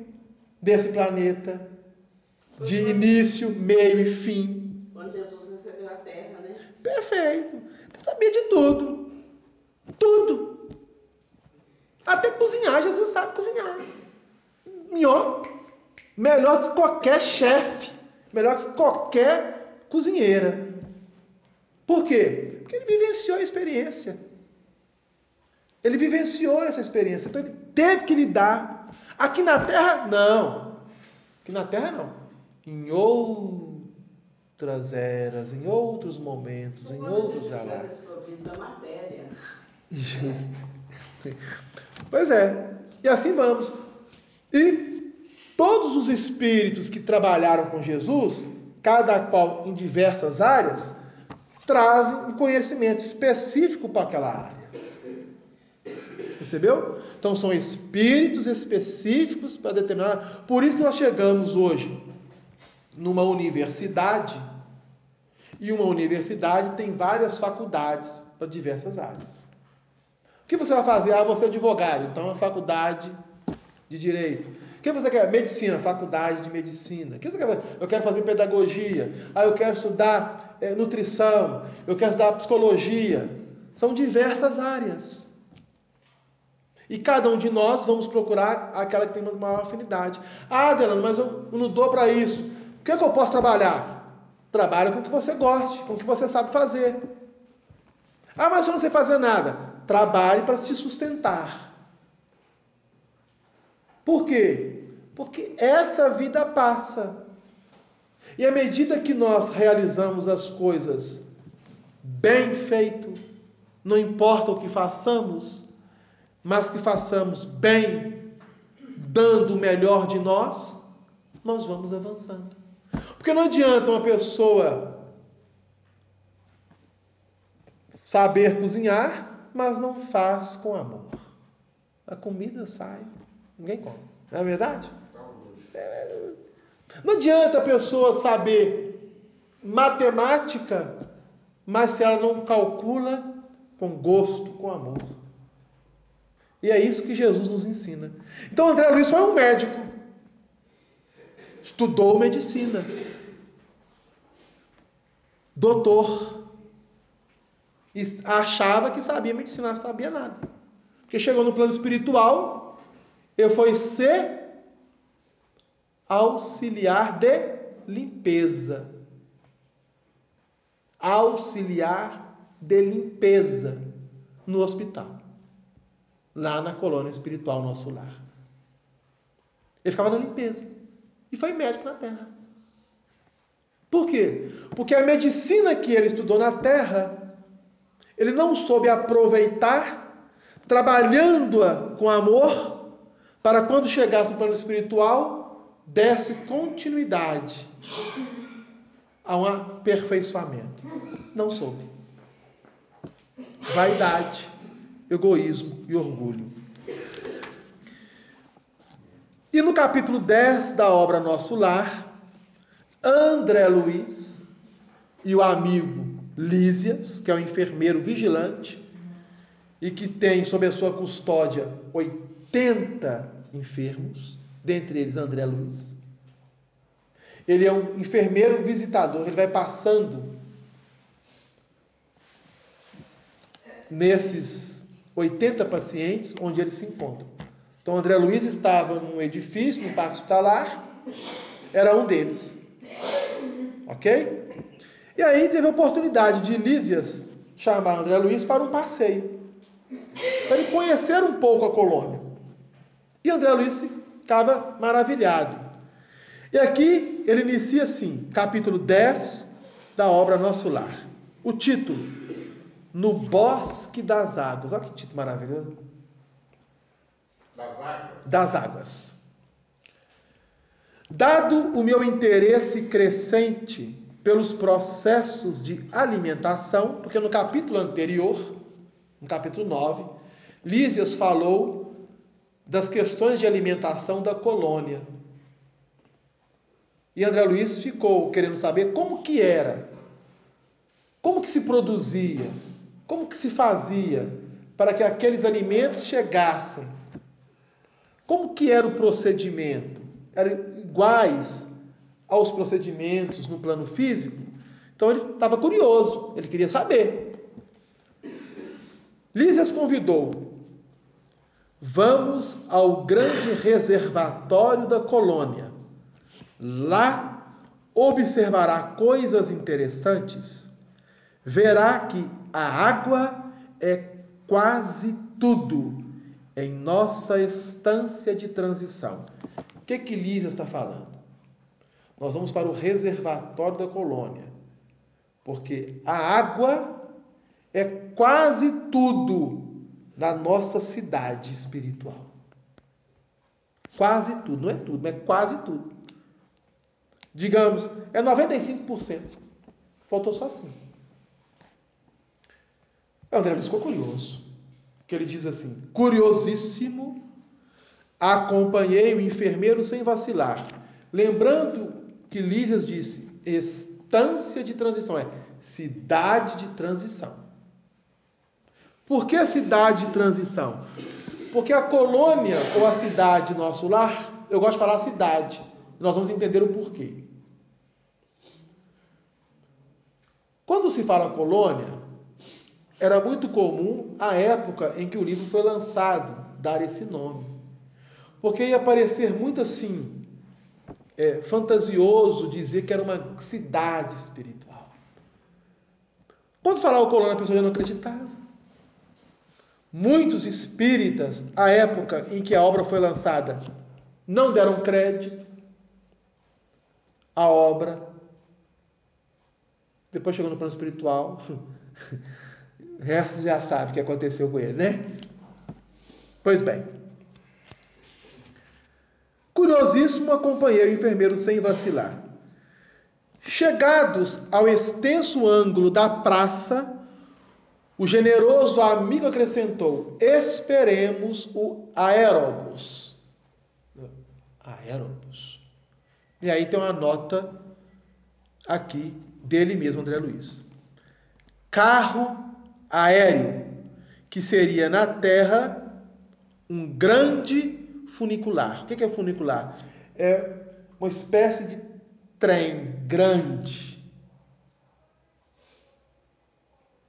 desse planeta, de início, meio e fim. Quando Jesus recebeu a terra, né? Perfeito. Eu sabia de tudo. Tudo. Até cozinhar, Jesus sabe cozinhar. Melhor que qualquer chefe, melhor que qualquer cozinheira. Por quê? Porque ele vivenciou a experiência. Ele vivenciou essa experiência, então ele teve que lidar. Aqui na Terra, não. Aqui na Terra, não. Em outras eras, em outros momentos, em outros galáxias. Da matéria. Justo. Pois é. E assim vamos. E todos os espíritos que trabalharam com Jesus, cada qual em diversas áreas, trazem um conhecimento específico para aquela área. Percebeu? Então são espíritos específicos para determinar. Por isso que nós chegamos hoje numa universidade, e uma universidade tem várias faculdades para diversas áreas. O que você vai fazer? Você é advogado, então é uma faculdade de direito. O que você quer? Medicina, faculdade de medicina. O que você quer? Eu quero fazer pedagogia. Eu quero estudar nutrição. Eu quero estudar psicologia. São diversas áreas. E cada um de nós vamos procurar aquela que tem maior afinidade. Delano, mas eu não dou para isso. O que eu posso trabalhar? Trabalhe com o que você goste, com o que você sabe fazer. Mas eu não sei fazer nada. Trabalhe para se sustentar. Por quê? Porque essa vida passa. E à medida que nós realizamos as coisas bem feito, não importa o que façamos, mas que façamos bem, dando o melhor de nós, nós vamos avançando. Porque não adianta uma pessoa saber cozinhar, mas não faz com amor. A comida sai, ninguém come. Não é verdade? Não adianta a pessoa saber matemática, mas se ela não calcula com gosto, com amor. E é isso que Jesus nos ensina. Então André Luiz foi um médico. Estudou medicina. Doutor. E achava que sabia medicina, não sabia nada. Porque chegou no plano espiritual, ele foi ser auxiliar de limpeza. Auxiliar de limpeza no hospital, lá na colônia espiritual Nosso Lar. Ele ficava na limpeza e foi médico na Terra. Por quê? Porque a medicina que ele estudou na Terra, ele não soube aproveitar, trabalhando-a com amor, para quando chegasse no plano espiritual, desse continuidade a um aperfeiçoamento. Não soube. Vaidade, egoísmo e orgulho. E no capítulo 10 da obra Nosso Lar, André Luiz e o amigo Lísias, que é um enfermeiro vigilante e que tem sob a sua custódia 80 enfermos, dentre eles André Luiz. Ele é um enfermeiro visitador, ele vai passando nesses 80 pacientes onde eles se encontram. Então, André Luiz estava num edifício, no parque hospitalar, era um deles. Ok? E aí teve a oportunidade de Lísias chamar André Luiz para um passeio, para ele conhecer um pouco a colônia. E André Luiz ficava maravilhado. E aqui ele inicia assim, capítulo 10 da obra Nosso Lar. O título: No Bosque das Águas. Olha que título maravilhoso. Das águas. Das águas. Dado o meu interesse crescente pelos processos de alimentação, porque no capítulo anterior, no capítulo 9, Lísias falou das questões de alimentação da colônia. E André Luiz ficou querendo saber como que era, como que se produzia, como que se fazia para que aqueles alimentos chegassem. Como que era o procedimento? Eram iguais aos procedimentos no plano físico? Então ele estava curioso, ele queria saber. Lísias convidou: vamos ao grande reservatório da colônia. Lá observará coisas interessantes. Verá que a água é quase tudo em nossa estância de transição. O que Lísias está falando? Nós vamos para o reservatório da colônia, porque a água é quase tudo na nossa cidade espiritual. Quase tudo, não é tudo, mas é quase tudo. Digamos, é 95%. Faltou só 5%. André Luiz ficou curioso, que ele diz assim: curiosíssimo, acompanhei o enfermeiro sem vacilar. Lembrando que Lísias disse estância de transição, é cidade de transição. Por que cidade de transição? Porque a colônia ou a cidade Nosso Lar, eu gosto de falar cidade, nós vamos entender o porquê. Quando se fala colônia, era muito comum a época em que o livro foi lançado dar esse nome, porque ia parecer muito assim fantasioso dizer que era uma cidade espiritual. Quando falava colônia, a pessoa já não acreditava. Muitos espíritas, à época em que a obra foi lançada, não deram crédito à obra. Depois chegou no plano espiritual, o resto já sabe o que aconteceu com ele, né? Pois bem. Curiosíssimo, acompanhei o enfermeiro sem vacilar. Chegados ao extenso ângulo da praça, o generoso amigo acrescentou: esperemos o aerobus. Aerobus. E aí tem uma nota aqui dele mesmo, André Luiz. Carro aéreo, que seria na Terra um grande funicular. O que é funicular? É uma espécie de trem grande.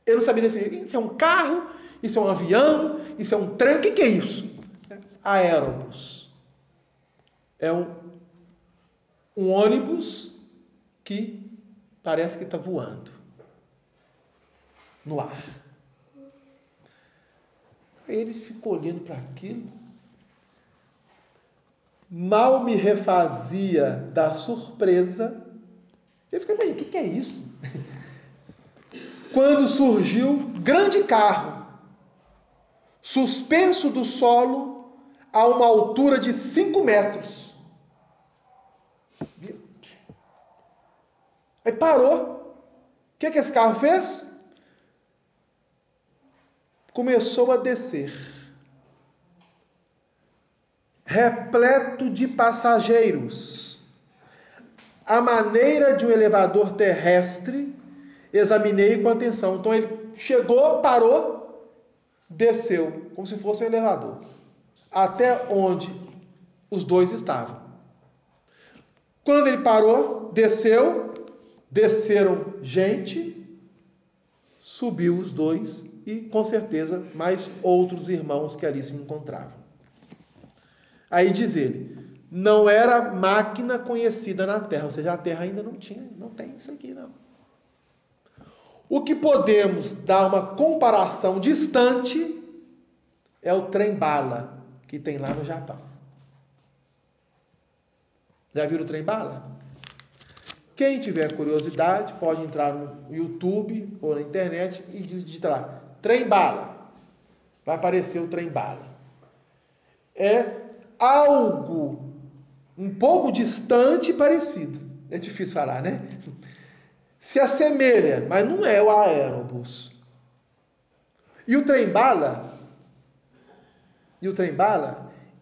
Eu não sabia definir. Isso é um carro? Isso é um avião? Isso é um trem? O que é isso? Aerobus. É um ônibus que parece que está voando no ar. Aí ele ficou olhando para aquilo, mal me refazia da surpresa. Eu fiquei, mas o que é isso? Quando surgiu grande carro, suspenso do solo a uma altura de 5 metros. Aí parou. O que esse carro fez? Começou a descer, repleto de passageiros, à maneira de um elevador terrestre. Examinei com atenção. Então ele chegou, parou, desceu, como se fosse um elevador, até onde os dois estavam. Quando ele parou, desceram gente, subiu os dois e, com certeza, mais outros irmãos que ali se encontravam. Aí diz ele, não era máquina conhecida na Terra, ou seja, a Terra ainda não tem isso aqui não. O que podemos dar uma comparação distante é o trem-bala que tem lá no Japão. Já viram o trem-bala? Quem tiver curiosidade pode entrar no YouTube ou na internet e digitar lá, trem-bala. Vai aparecer o trem-bala. É algo um pouco distante e parecido. É difícil falar, né? Se assemelha, mas não é o aerobus. E o trem-bala,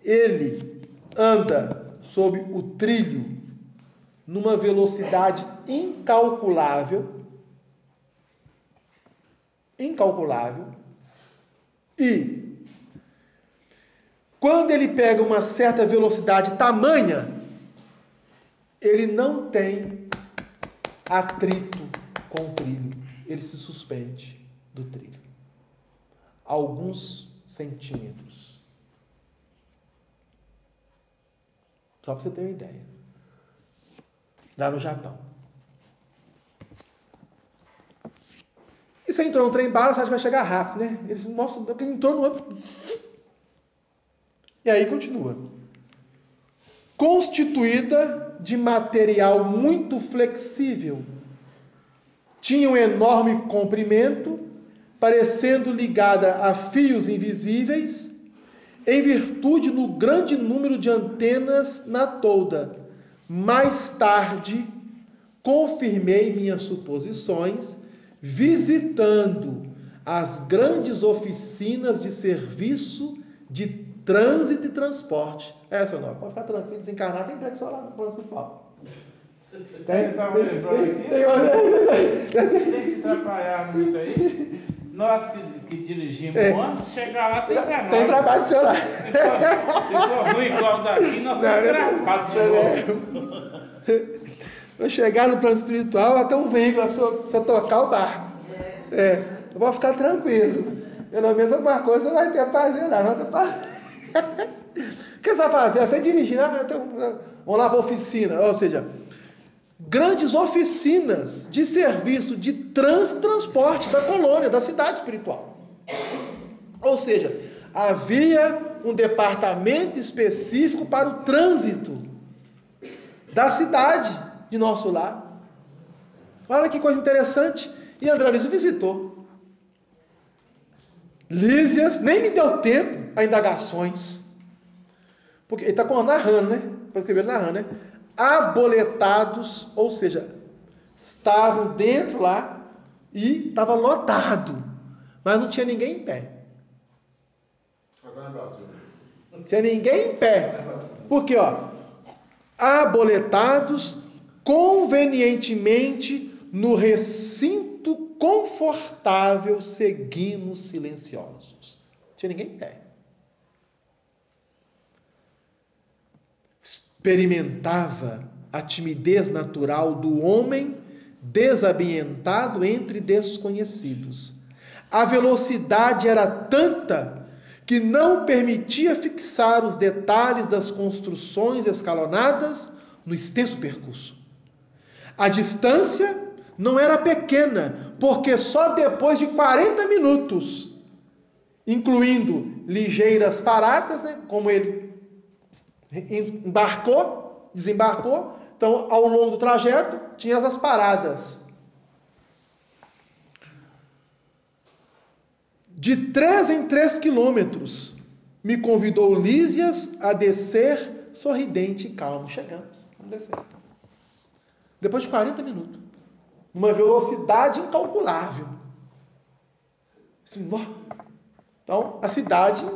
ele anda sob o trilho numa velocidade incalculável, e quando ele pega uma certa velocidade tamanha, ele não tem atrito com o trilho, ele se suspende do trilho, alguns centímetros. Só para você ter uma ideia. Lá no Japão. E você entrou no trem-bala, você acha que vai chegar rápido, né? Ele mostra que ele entrou no... E aí continua. Constituída de material muito flexível, tinha um enorme comprimento, parecendo ligada a fios invisíveis, em virtude do grande número de antenas na tolda. Mais tarde, confirmei minhas suposições, visitando as grandes oficinas de serviço de trânsito e transporte. Fernando, pode ficar tranquilo, desencarnar, tem emprego só lá no plano espiritual. Tem que se atrapalhar muito aí. Nós que dirigimos ônibus, chegar lá tem trabalho. Tem trabalho de chorar. Se for ruim igual daqui, nós temos gravado de novo. Vou chegar no plano espiritual, até um veículo para você tocar o barco. Eu vou ficar tranquilo. Pelo menos alguma coisa você vai ter para fazer lá. O que você vai fazer? Você dirigir, vamos lá para a oficina. Ou seja, grandes oficinas de serviço de transporte da colônia, da cidade espiritual. Ou seja, havia um departamento específico para o trânsito da cidade de nosso lar. Olha que coisa interessante. E André Luiz visitou. Lísias nem me deu tempo a indagações. Porque ele está narrando, né? Para escrever narrando, né? Aboletados, ou seja, estavam dentro lá e estava lotado, mas não tinha ninguém em pé. Não tinha ninguém em pé. Porque, aboletados convenientemente no recinto confortável, seguindo silenciosos. Não tinha ninguém em pé. Experimentava a timidez natural do homem desambientado entre desconhecidos. A velocidade era tanta que não permitia fixar os detalhes das construções escalonadas no extenso percurso. A distância não era pequena, porque só depois de 40 minutos, incluindo ligeiras paradas, né, como ele desembarcou, então ao longo do trajeto tinha as paradas. De 3 em 3 quilômetros, me convidou Lísias a descer sorridente e calmo. Chegamos, vamos descer. Depois de 40 minutos, numa velocidade incalculável. Então, a cidade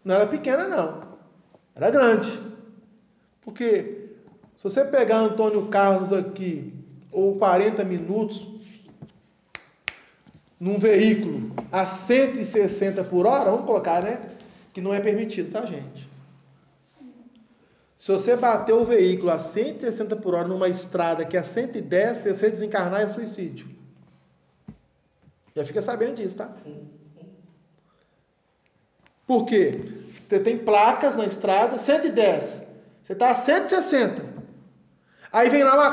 não era pequena, não. Era grande. Porque, se você pegar Antônio Carlos aqui, ou 40 minutos, num veículo a 160 por hora, vamos colocar, né? Que não é permitido, tá, gente? Se você bater o veículo a 160 por hora numa estrada que é 110, se você desencarnar, é suicídio. Já fica sabendo disso, tá? Por quê? Você tem placas na estrada, 110. Você está a 160. Aí vem lá uma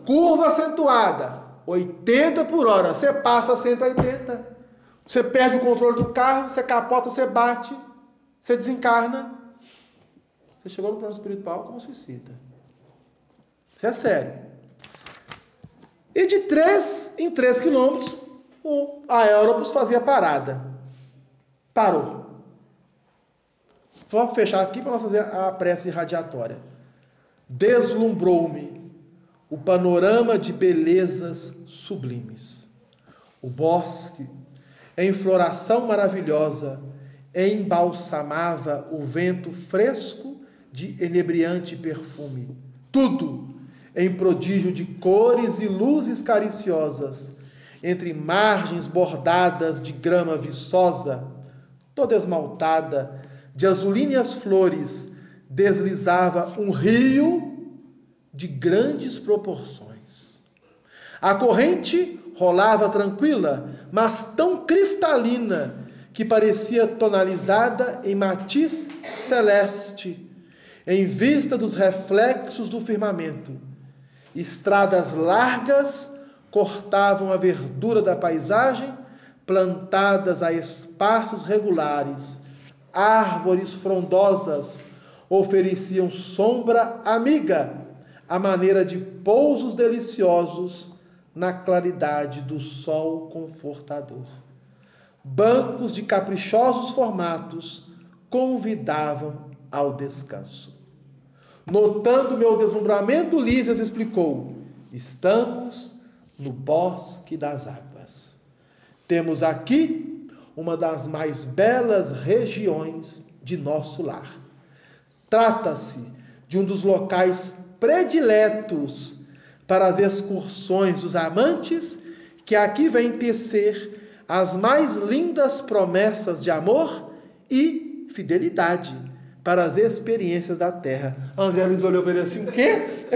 curva acentuada, 80 por hora. Você passa a 180. Você perde o controle do carro, você capota, você bate, você desencarna. Você chegou no plano espiritual como suicida. Isso é sério. E de 3 em 3 quilômetros, o aeróbus fazia parada. Parou. Vou fechar aqui para nós fazer a prece radiatória. Deslumbrou-me o panorama de belezas sublimes. O bosque, em floração maravilhosa, embalsamava o vento fresco de inebriante perfume. Tudo em prodígio de cores e luzes cariciosas, entre margens bordadas de grama viçosa, toda esmaltada, de azulíneas flores, deslizava um rio de grandes proporções. A corrente rolava tranquila, mas tão cristalina que parecia tonalizada em matiz celeste, em vista dos reflexos do firmamento. Estradas largas cortavam a verdura da paisagem, plantadas a espaços regulares. Árvores frondosas ofereciam sombra amiga, à maneira de pousos deliciosos na claridade do sol confortador. Bancos de caprichosos formatos convidavam ao descanso. Notando meu deslumbramento, Lísias explicou: estamos no bosque das águas. Temos aqui uma das mais belas regiões de nosso lar. Trata-se de um dos locais prediletos para as excursões dos amantes que aqui vêm tecer as mais lindas promessas de amor e fidelidade para as experiências da terra. André Luiz olhou para ele assim: o quê?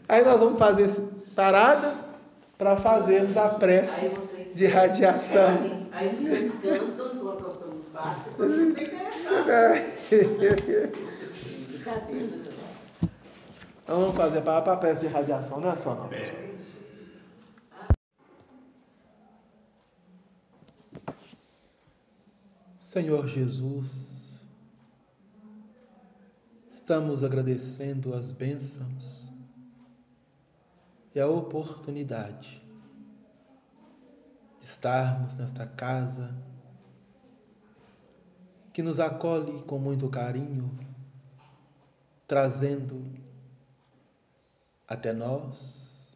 Aí nós vamos fazer essa parada para fazermos a prece de radiação. Aí vocês cantam enquanto nós estamos fácil, não tem interessado. Brincadeira. Então vamos fazer para a prece de radiação, não é só não. Senhor Jesus, estamos agradecendo as bênçãos e a oportunidade de estarmos nesta casa que nos acolhe com muito carinho, trazendo até nós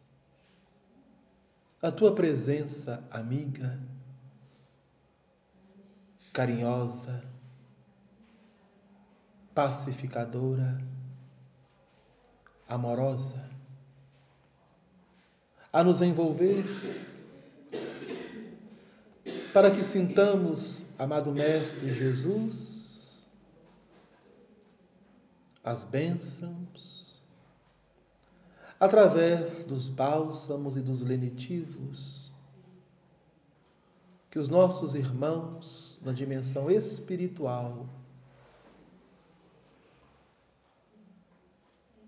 a tua presença amiga, carinhosa, pacificadora, amorosa, a nos envolver para que sintamos, amado Mestre Jesus, as bênçãos através dos bálsamos e dos lenitivos que os nossos irmãos na dimensão espiritual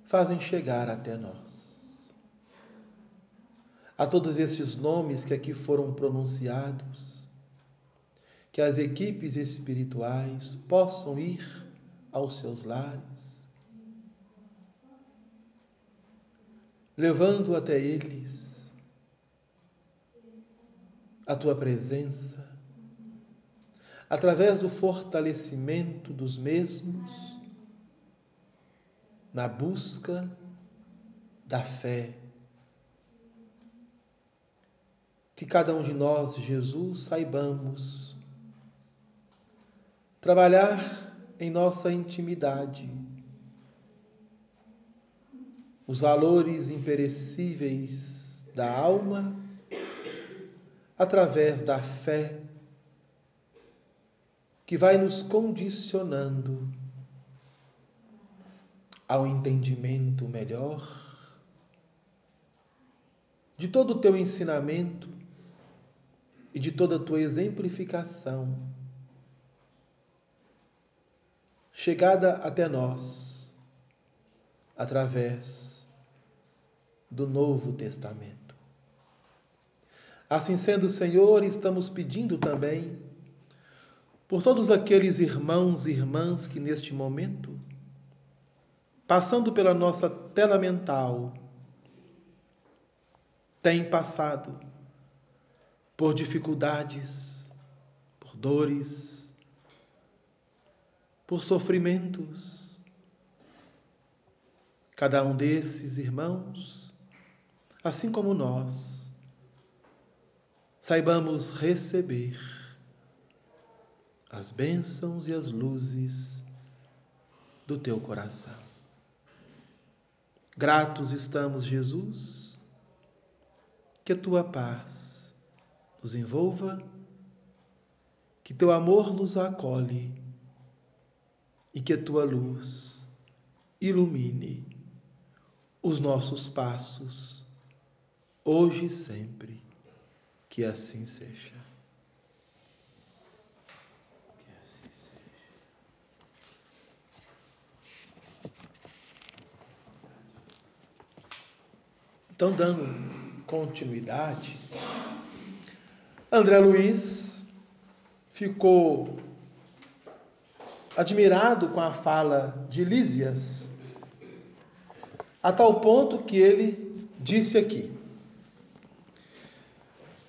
fazem chegar até nós. A todos estes nomes que aqui foram pronunciados, que as equipes espirituais possam ir aos seus lares, levando até eles a tua presença, através do fortalecimento dos mesmos, na busca da fé. Que cada um de nós, Jesus, saibamos trabalhar em nossa intimidade os valores imperecíveis da alma através da fé que vai nos condicionando ao entendimento melhor de todo o teu ensinamento e de toda a tua exemplificação, chegada até nós através do Novo Testamento. Assim sendo, Senhor, estamos pedindo também por todos aqueles irmãos e irmãs que neste momento, passando pela nossa tela mental, têm passado por dificuldades, por dores, por sofrimentos. Cada um desses irmãos, assim como nós, saibamos receber as bênçãos e as luzes do teu coração. Gratos estamos, Jesus, que a tua paz nos envolva, que teu amor nos acolhe e que a tua luz ilumine os nossos passos, hoje e sempre. Que assim seja. Que assim seja. Então, dando continuidade, André Luiz ficou admirado com a fala de Lísias, a tal ponto que ele disse aqui: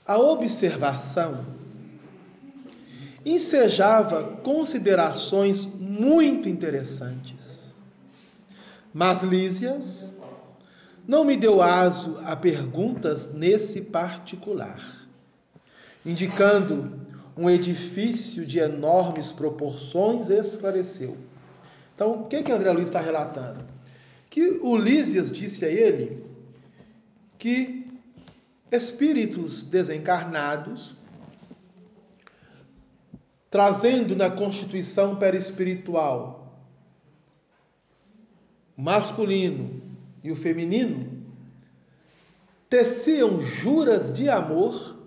a observação ensejava considerações muito interessantes, mas Lísias não me deu aso a perguntas nesse particular, indicando um edifício de enormes proporções, esclareceu. Então, o que André Luiz está relatando? Que o Lísias disse a ele que espíritos desencarnados, trazendo na constituição perispiritual o masculino e o feminino, teciam juras de amor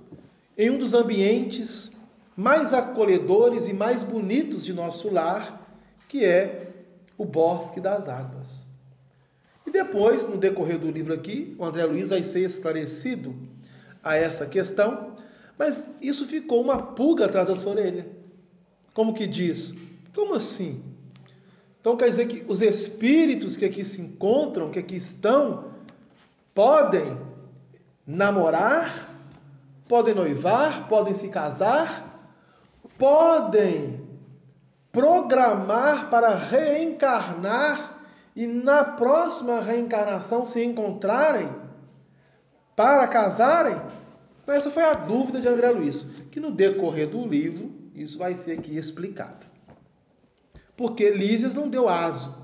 em um dos ambientes mais acolhedores e mais bonitos de nosso lar, que é o Bosque das Águas. E depois, no decorrer do livro aqui, o André Luiz vai ser esclarecido a essa questão, mas isso ficou uma pulga atrás da sua orelha. Como que diz? Como assim? Então quer dizer que os espíritos que aqui se encontram, que aqui estão, podem namorar, podem noivar, podem se casar, podem programar para reencarnar e na próxima reencarnação se encontrarem para casarem? Então essa foi a dúvida de André Luiz, que no decorrer do livro isso vai ser aqui explicado. Porque Lísias não deu aso,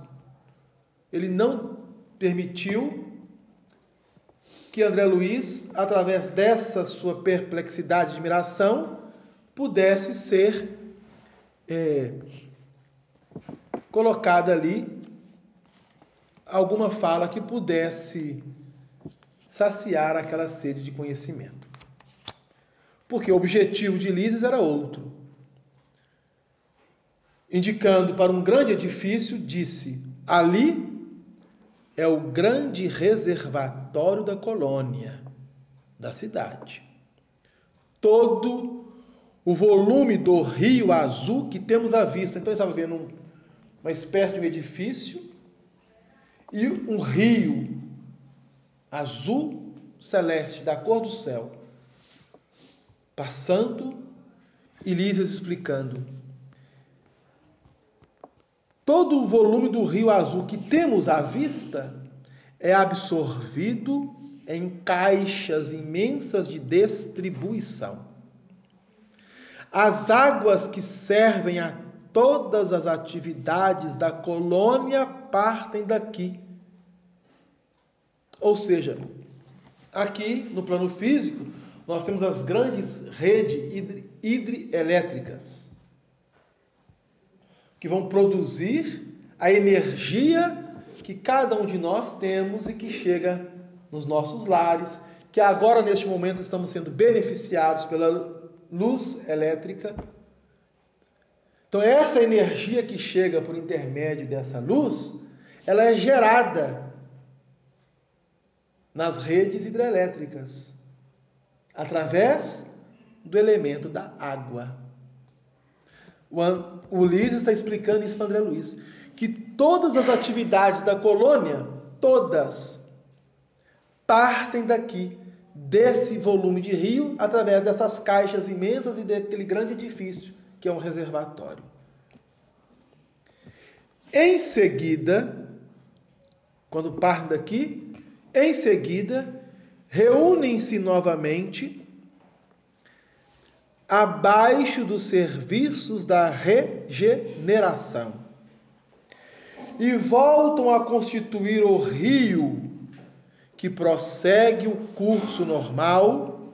ele não permitiu que André Luiz, através dessa sua perplexidade e admiração, pudesse ser colocada ali alguma fala que pudesse saciar aquela sede de conhecimento. porque o objetivo de Lísias era outro. Indicando para um grande edifício, disse: ali é o grande reservatório da colônia, da cidade. Todo o volume do rio azul que temos à vista. Então, ele estava vendo uma espécie de um edifício e um rio azul celeste, da cor do céu, passando, e Lísias explicando. Todo o volume do rio azul que temos à vista é absorvido em caixas imensas de distribuição. As águas que servem a todas as atividades da colônia partem daqui. Ou seja, aqui no plano físico, nós temos as grandes redes hidrelétricas, que vão produzir a energia que cada um de nós temos e que chega nos nossos lares, que agora, neste momento, estamos sendo beneficiados pela luz elétrica. Então, essa energia que chega por intermédio dessa luz, ela é gerada nas redes hidrelétricas, através do elemento da água. O Lísias está explicando isso para André Luiz, que todas as atividades da colônia, todas, partem daqui, desse volume de rio, através dessas caixas imensas e daquele grande edifício, que é um reservatório. Em seguida, quando partem daqui, em seguida, reúnem-se novamente abaixo dos serviços da regeneração e voltam a constituir o rio que prossegue o curso normal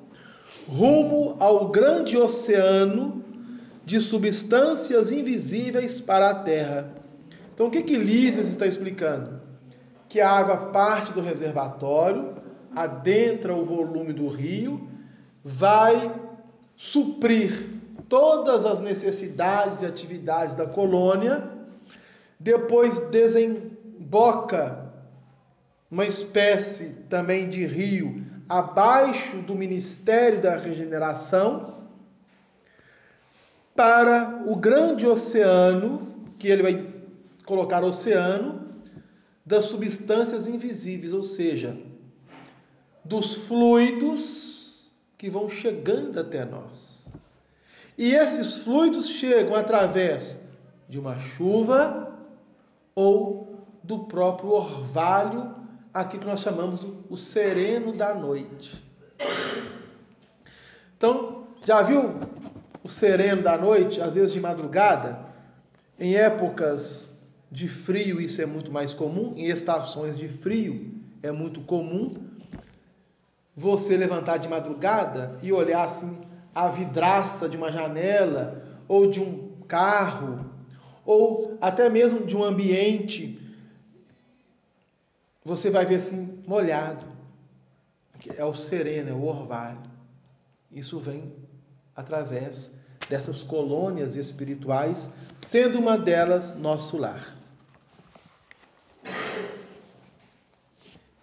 rumo ao grande oceano de substâncias invisíveis para a Terra. Então, o que Lísias está explicando? Que a água parte do reservatório, adentra o volume do rio, vai suprir todas as necessidades e atividades da colônia, depois desemboca uma espécie também de rio abaixo do Ministério da Regeneração para o grande oceano, que ele vai colocar oceano das substâncias invisíveis, ou seja, dos fluidos que vão chegando até nós. E esses fluidos chegam através de uma chuva ou do próprio orvalho, aqui que nós chamamos o sereno da noite. Então, já viu o sereno da noite, às vezes de madrugada? Em épocas de frio isso é muito mais comum, em estações de frio é muito comum você levantar de madrugada e olhar assim a vidraça de uma janela ou de um carro ou até mesmo de um ambiente, você vai ver assim molhado. É o sereno, é o orvalho. Isso vem através dessas colônias espirituais, sendo uma delas nosso lar.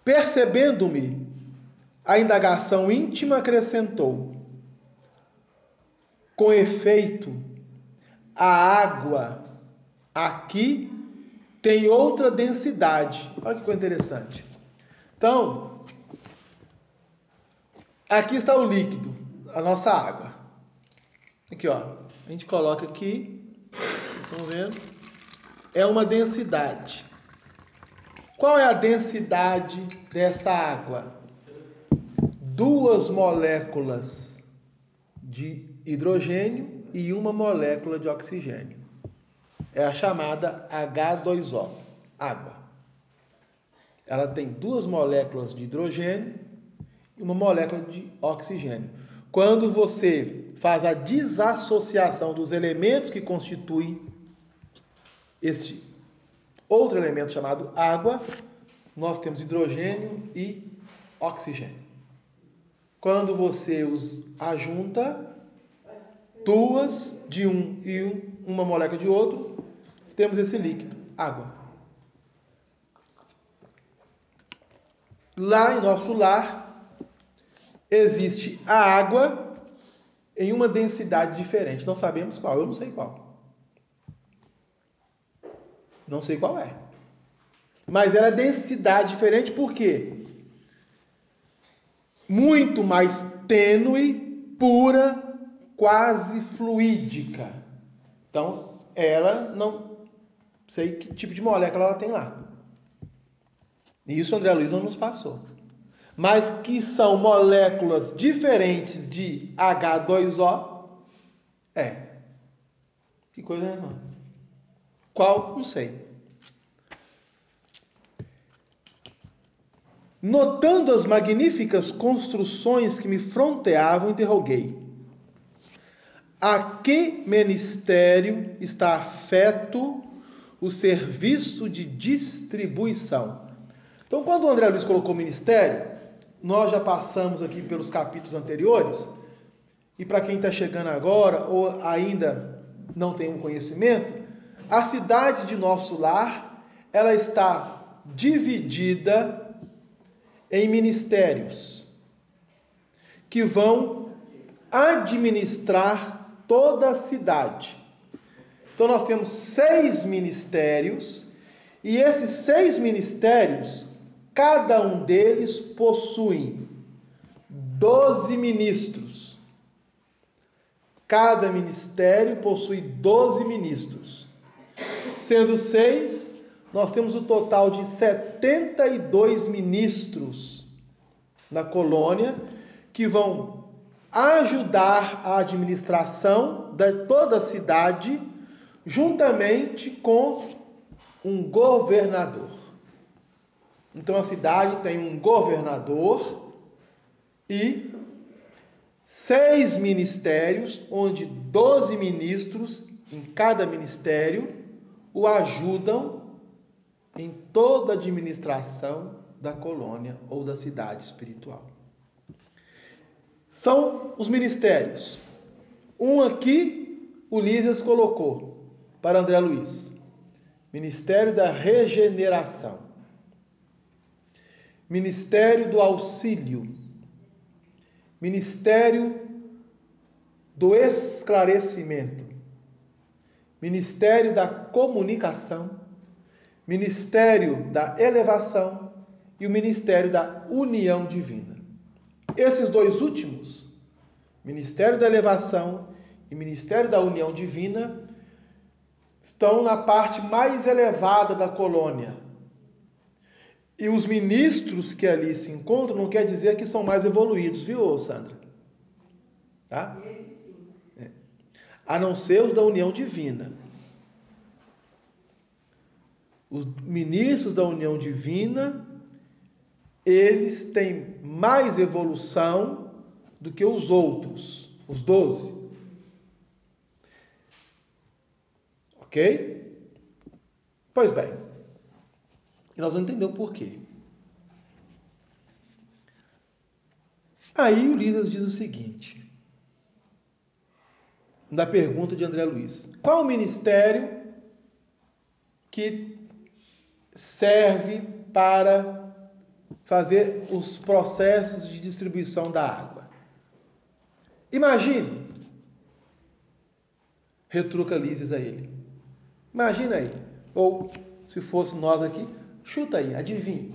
Percebendo-me, a indagação íntima acrescentou: com efeito, a água aqui tem outra densidade. Olha que coisa interessante. Então, aqui está o líquido, a nossa água. Aqui, ó. A gente coloca aqui, vocês estão vendo? É uma densidade. Qual é a densidade dessa água? 2 moléculas de hidrogênio e 1 molécula de oxigênio. É a chamada H2O, água. Ela tem 2 moléculas de hidrogênio e 1 molécula de oxigênio. Quando você faz a desassociação dos elementos que constituem este outro elemento chamado água, nós temos hidrogênio e oxigênio. Quando você os ajunta, duas de um e uma molécula de outro, temos esse líquido, água. Lá em nosso lar, existe a água em uma densidade diferente. Não sabemos qual, eu não sei qual. Não sei qual é. Mas ela é densidade diferente por quê? Muito mais tênue, pura, quase fluídica. Então, ela não sei que tipo de molécula ela tem lá. Isso o André Luiz não nos passou. Mas que são moléculas diferentes de H2O, Que coisa, né, irmão? Qual? Não sei. Notando as magníficas construções que me fronteavam, interroguei: a que ministério está afeto o serviço de distribuição? Então, quando o André Luiz colocou ministério, nós já passamos aqui pelos capítulos anteriores, e para quem está chegando agora, ou ainda não tem um conhecimento, a cidade de nosso lar, ela está dividida em ministérios que vão administrar toda a cidade. Então nós temos 6 ministérios, e esses 6 ministérios, cada um deles possui 12 ministros. Cada ministério possui 12 ministros. Sendo 6, nós temos o total de 72 ministros na colônia que vão ajudar a administração de toda a cidade, juntamente com um governador. Então a cidade tem um governador e 6 ministérios, onde 12 ministros em cada ministério o ajudam em toda a administração da colônia ou da cidade espiritual. São os ministérios. Um aqui, o Lísias colocou para André Luiz. Ministério da Regeneração. Ministério do Auxílio. Ministério do Esclarecimento. Ministério da Comunicação. Ministério da Elevação e o Ministério da União Divina. Esses dois últimos, Ministério da Elevação e Ministério da União Divina, estão na parte mais elevada da colônia. E os ministros que ali se encontram não quer dizer que são mais evoluídos, viu, Sandra? Tá? Esse sim. A não ser os da União Divina. Os ministros da União Divina, eles têm mais evolução do que os outros, os 12. Ok? Pois bem, e nós vamos entender o porquê. Aí o Lísias diz o seguinte, na pergunta de André Luiz: qual o ministério que serve para fazer os processos de distribuição da água? Imagine, retruca Lísias a ele. Imagina aí, ou se fosse nós aqui, chuta aí, adivinha.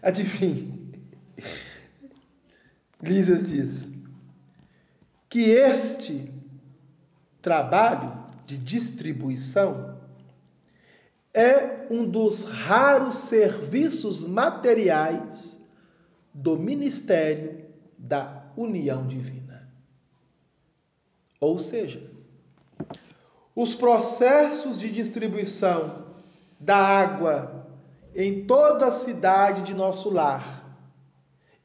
Adivinha. Lísias diz que este trabalho de distribuição é um dos raros serviços materiais do ministério da União Divina. Ou seja, os processos de distribuição da água em toda a cidade de nosso lar,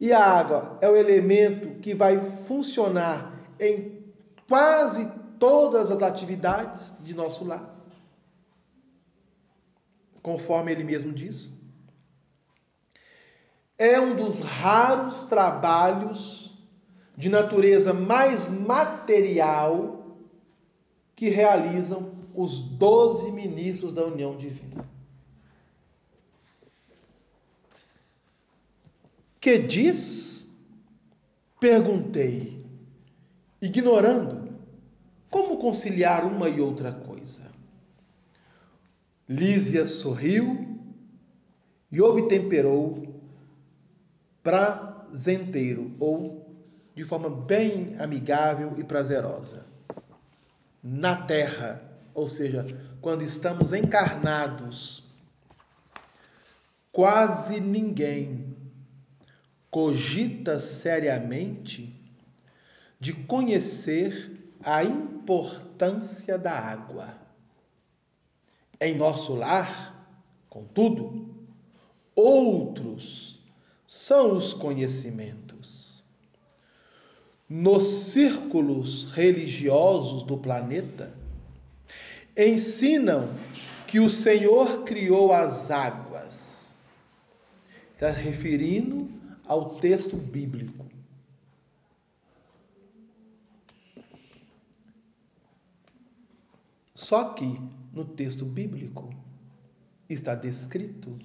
e a água é o elemento que vai funcionar em quase todas as atividades de nosso lar, conforme ele mesmo diz, é um dos raros trabalhos de natureza mais material que realizam os 12 ministros da união divina. Que diz? Perguntei, ignorando como conciliar uma e outra coisa. Lísia sorriu e obtemperou prazenteiro, ou de forma bem amigável e prazerosa. Na terra, ou seja, quando estamos encarnados, quase ninguém cogita seriamente de conhecer a importância da água. Em nosso lar, contudo, outros são os conhecimentos. Nos círculos religiosos do planeta, ensinam que o Senhor criou as águas. Está referindo ao texto bíblico. Só que no texto bíblico está descrito,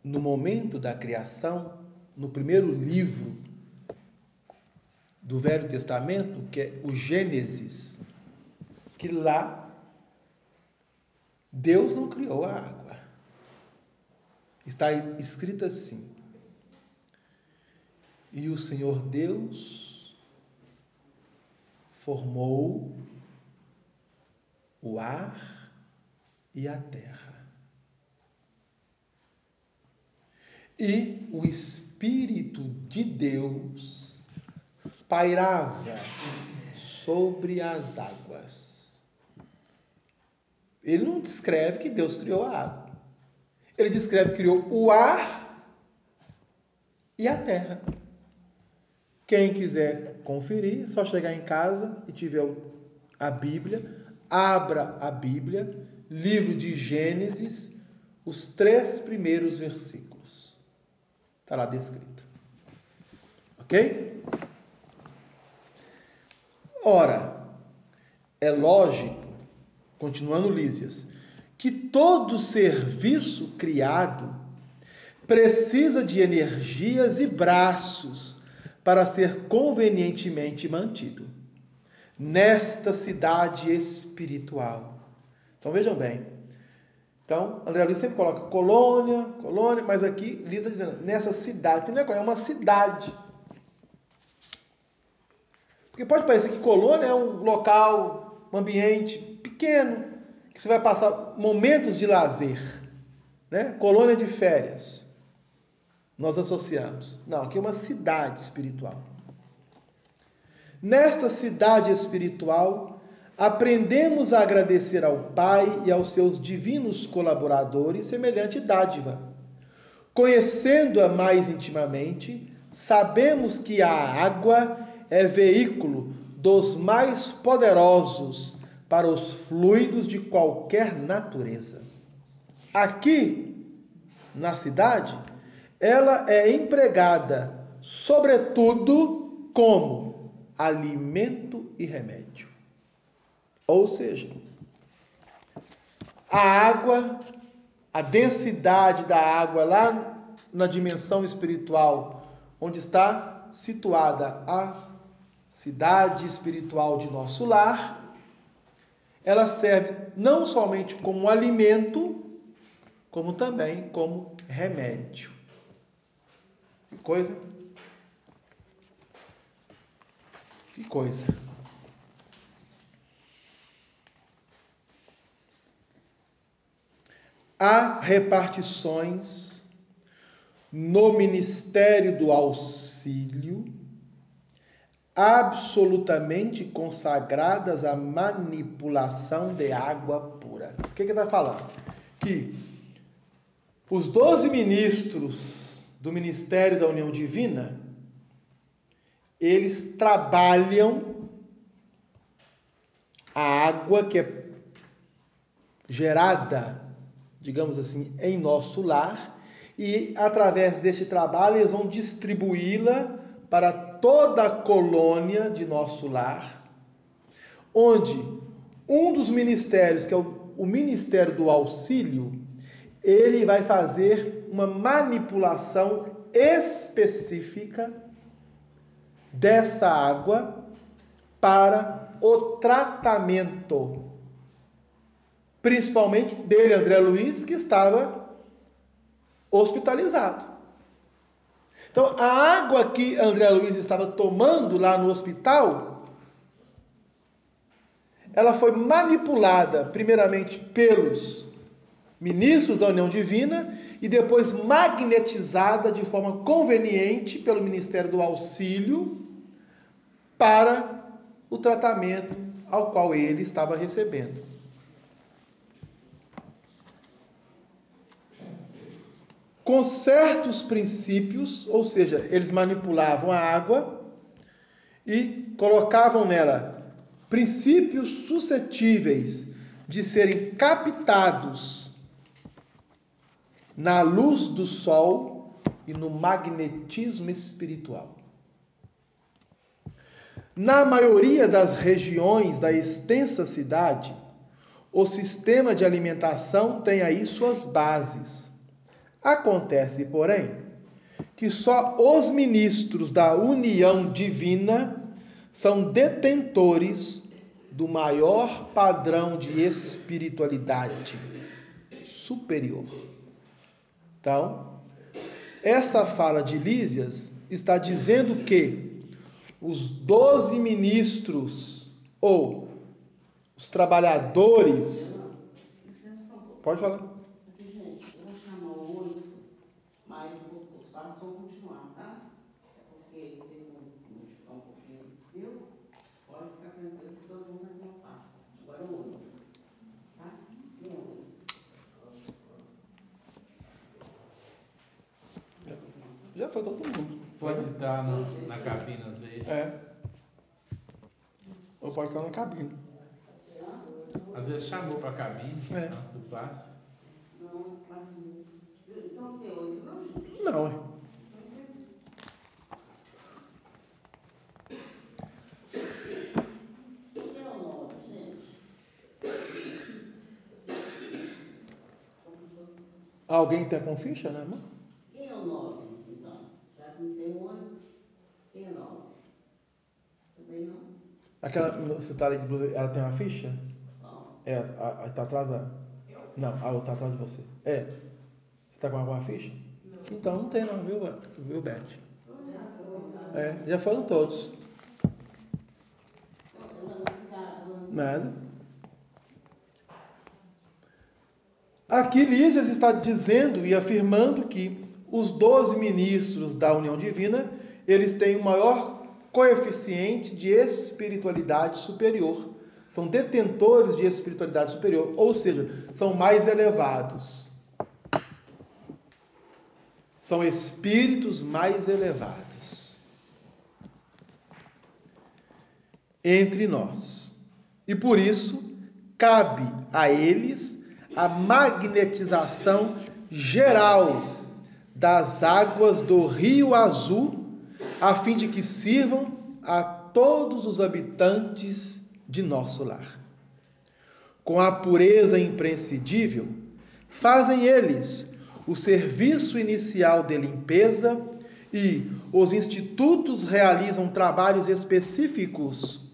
no momento da criação, no primeiro livro do Velho Testamento, que é o Gênesis, que lá Deus não criou a água. Está escrito assim: e o Senhor Deus formou o ar e a terra. E o Espírito de Deus pairava sobre as águas. Ele não descreve que Deus criou a água. Ele descreve que criou o ar e a terra. Quem quiser conferir, é só chegar em casa e tiver a Bíblia, abra a Bíblia, livro de Gênesis, os 3 primeiros versículos. Está lá descrito. Ok? Ora, é lógico, continuando Lísias, que todo serviço criado precisa de energias e braços para ser convenientemente mantido nesta cidade espiritual. Então vejam bem. Então, André Luiz sempre coloca colônia, mas aqui Lisa dizendo nessa cidade, porque não é colônia, é uma cidade. Porque pode parecer que colônia é um local, um ambiente pequeno, que você vai passar momentos de lazer, né? Colônia de férias. Nós associamos. Não, aqui é uma cidade espiritual. Nesta cidade espiritual, aprendemos a agradecer ao Pai e aos seus divinos colaboradores semelhante dádiva. Conhecendo-a mais intimamente, sabemos que a água é veículo dos mais poderosos para os fluidos de qualquer natureza. Aqui, na cidade, ela é empregada, sobretudo, como alimento e remédio. Ou seja, a água, a densidade da água lá na dimensão espiritual, onde está situada a cidade espiritual de nosso lar, ela serve não somente como alimento, como também como remédio. Que coisa? Que coisa. Há repartições no Ministério do Auxílio absolutamente consagradas à manipulação de água pura. O que ele está falando? Que os 12 ministros do Ministério da União Divina, eles trabalham a água que é gerada, digamos assim, em nosso lar, e através deste trabalho eles vão distribuí-la para toda a colônia de nosso lar, onde um dos ministérios, que é o ministério do auxílio, ele vai fazer uma manipulação específica dessa água para o tratamento, principalmente dele, André Luiz, que estava hospitalizado. Então, a água que André Luiz estava tomando lá no hospital, ela foi manipulada primeiramente pelos ministros da União Divina e depois magnetizada de forma conveniente pelo Ministério do Auxílio para o tratamento ao qual ele estava recebendo. Com certos princípios, ou seja, eles manipulavam a água e colocavam nela princípios suscetíveis de serem captados na luz do sol e no magnetismo espiritual. Na maioria das regiões da extensa cidade, o sistema de alimentação tem aí suas bases. Acontece, porém, que só os ministros da união divina são detentores do maior padrão de espiritualidade superior. Então, essa fala de Lísias está dizendo que os 12 ministros ou os trabalhadores... Pode falar. Mas os passos vão continuar, tá? É porque tem como ficar um pouquinho, viu? Pode ficar tranquilo que todo mundo aqui não passa. Agora o 8, tá? Quem é o 8? Já foi todo mundo. Pode estar na cabine às vezes. É. Ou pode estar na cabine. Às vezes chamou para a cabine antes do passe. Não, quase. Então tem 8, não, gente? Não, é. Quem é o 9, gente? Alguém está com ficha, né, irmão? Quem é o 9, então? Já que não tem 8, quem é 9? Também não? Aquela, você tá ali de blusa, ela tem uma ficha? Não. É, está atrás da... Não, a outra está atrás de você. É. Você está com alguma ficha? Não. Então não tem não, viu, Beth? É, já foram todos. Nada. Aqui Lísias está dizendo e afirmando que os 12 ministros da União Divina, eles têm o maior coeficiente de espiritualidade superior. São detentores de espiritualidade superior, ou seja, são mais elevados. São espíritos mais elevados entre nós. E por isso, cabe a eles a magnetização geral das águas do Rio Azul, a fim de que sirvam a todos os habitantes de nosso lar. Com a pureza imprescindível, fazem eles o serviço inicial de limpeza e os institutos realizam trabalhos específicos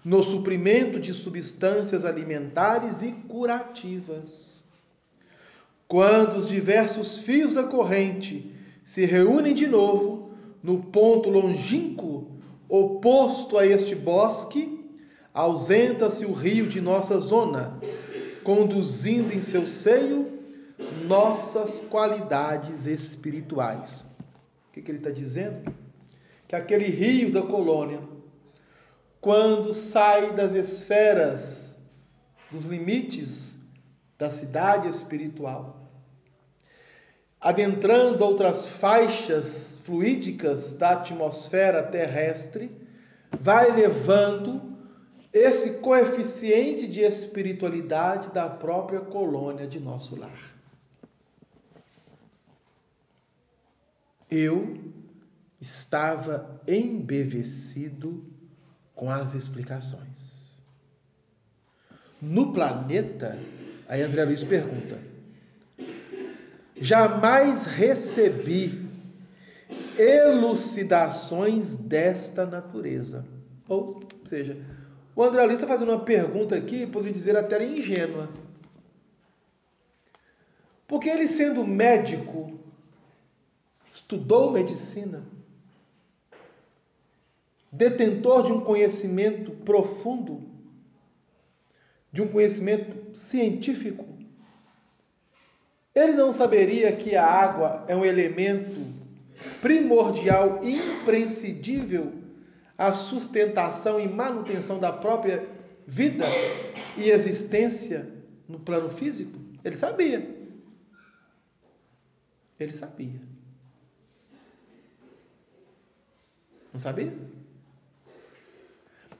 no suprimento de substâncias alimentares e curativas. Quando os diversos fios da corrente se reúnem de novo no ponto longínquo oposto a este bosque, ausenta-se o rio de nossa zona, conduzindo em seu seio nossas qualidades espirituais. O que ele está dizendo? Que aquele rio da colônia, quando sai das esferas, dos limites da cidade espiritual, adentrando outras faixas fluídicas da atmosfera terrestre, vai levando esse coeficiente de espiritualidade da própria colônia de nosso lar. estava embevecido com as explicações. No planeta, aí André Luiz pergunta: jamais recebi elucidações desta natureza. Ou seja, o André Luiz está fazendo uma pergunta aqui, poderia dizer até ingênua. Porque ele, sendo médico, estudou medicina, detentor de um conhecimento profundo, de um conhecimento científico, ele não saberia que a água é um elemento primordial, imprescindível à sustentação e manutenção da própria vida e existência no plano físico? Ele sabia. Ele sabia. Não sabia?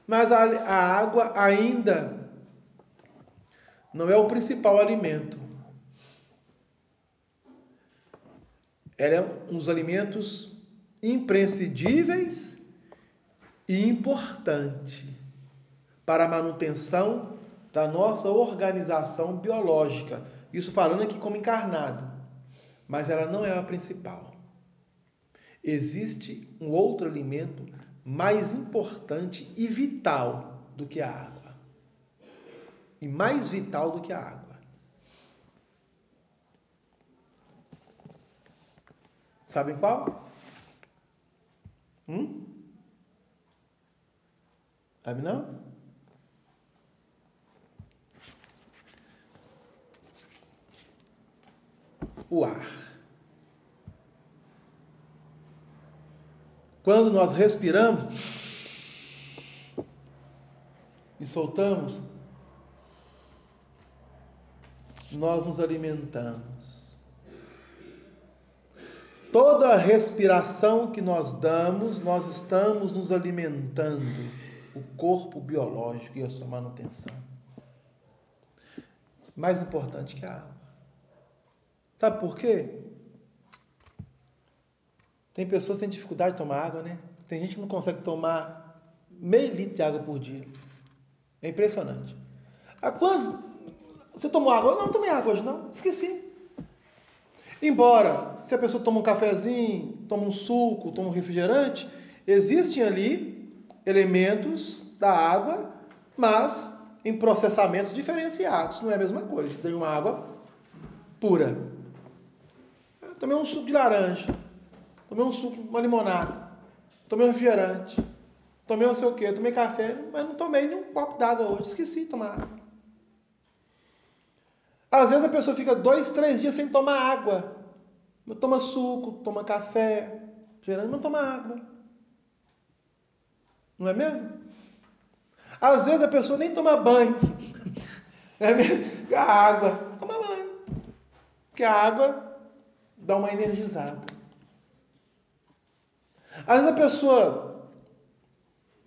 Mas a água ainda não é o principal alimento. Ela é um dos alimentos imprescindíveis e importante para a manutenção da nossa organização biológica. Isso falando aqui como encarnado. Mas ela não é a principal. Existe um outro alimento mais importante e vital do que a água. E mais vital do que a água. Sabem qual? Sabe não? O ar. Quando nós respiramos e soltamos, nós nos alimentamos. Toda respiração que nós damos, nós estamos nos alimentando, o corpo biológico e a sua manutenção. Mais importante que a água. Sabe por quê? Tem pessoas que têm dificuldade de tomar água, né? Tem gente que não consegue tomar meio litro de água por dia. É impressionante. Quando você tomou água? Eu não tomei água hoje, não. Esqueci. Embora, se a pessoa toma um cafezinho, toma um suco, toma um refrigerante, existem ali elementos da água, mas em processamentos diferenciados. Não é a mesma coisa. Tem uma água pura. Tomei um suco de laranja, tomei um suco, uma limonada, tomei um refrigerante, tomei não sei o quê, tomei café, mas não tomei nenhum copo d'água hoje, esqueci de tomar água. Às vezes a pessoa fica 2, 3 dias sem tomar água, toma suco, toma café, refrigerante, não toma água. Não é mesmo? Às vezes a pessoa nem toma banho, é mesmo? A água, toma banho, porque a água dá uma energizada. Às vezes a pessoa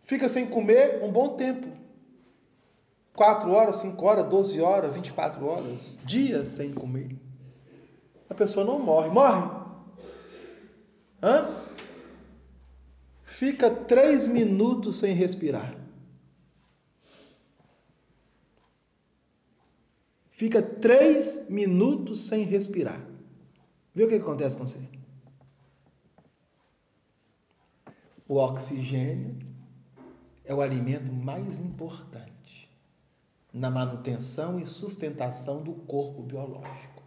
fica sem comer um bom tempo. 4 horas, 5 horas, 12 horas, 24 horas, dias sem comer. A pessoa não morre. Morre? Fica 3 minutos sem respirar. Fica 3 minutos sem respirar. Vê o que acontece com você. O oxigênio é o alimento mais importante na manutenção e sustentação do corpo biológico.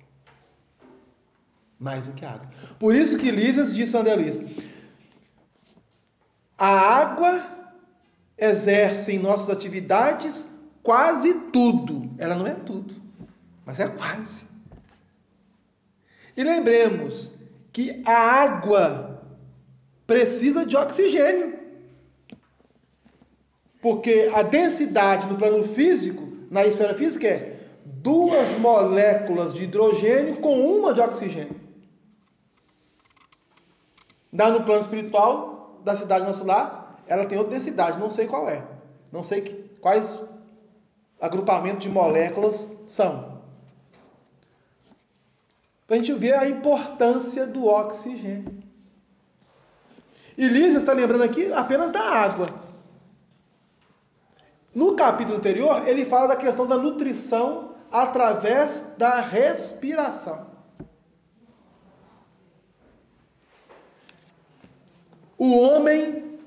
Mais do que a água. Por isso que Lísias disse a André Luiz: a água exerce em nossas atividades quase tudo. Ela não é tudo, mas é quase. E lembremos que a água precisa de oxigênio. Porque a densidade no plano físico, na esfera física, é 2 moléculas de hidrogênio com 1 de oxigênio. Dá no plano espiritual, da cidade nosso lar, ela tem outra densidade, não sei qual é. Não sei quais agrupamentos de moléculas são. Para a gente ver a importância do oxigênio. E Lísias está lembrando aqui apenas da água. No capítulo anterior, ele fala da questão da nutrição através da respiração. O homem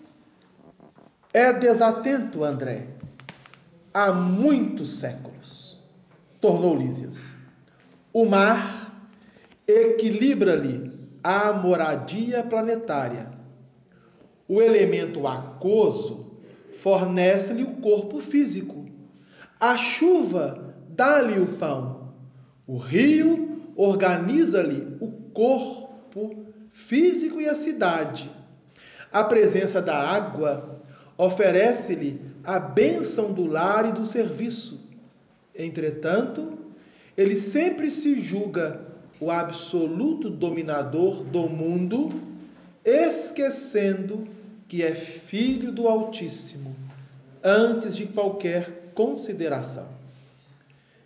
é desatento, André, há muitos séculos, tornou Lísias. O mar equilibra-lhe a moradia planetária. O elemento aquoso fornece-lhe o corpo físico. A chuva dá-lhe o pão. O rio organiza-lhe o corpo físico e a cidade. A presença da água oferece-lhe a bênção do lar e do serviço. Entretanto, ele sempre se julga o absoluto dominador do mundo, esquecendo que é filho do Altíssimo, antes de qualquer consideração.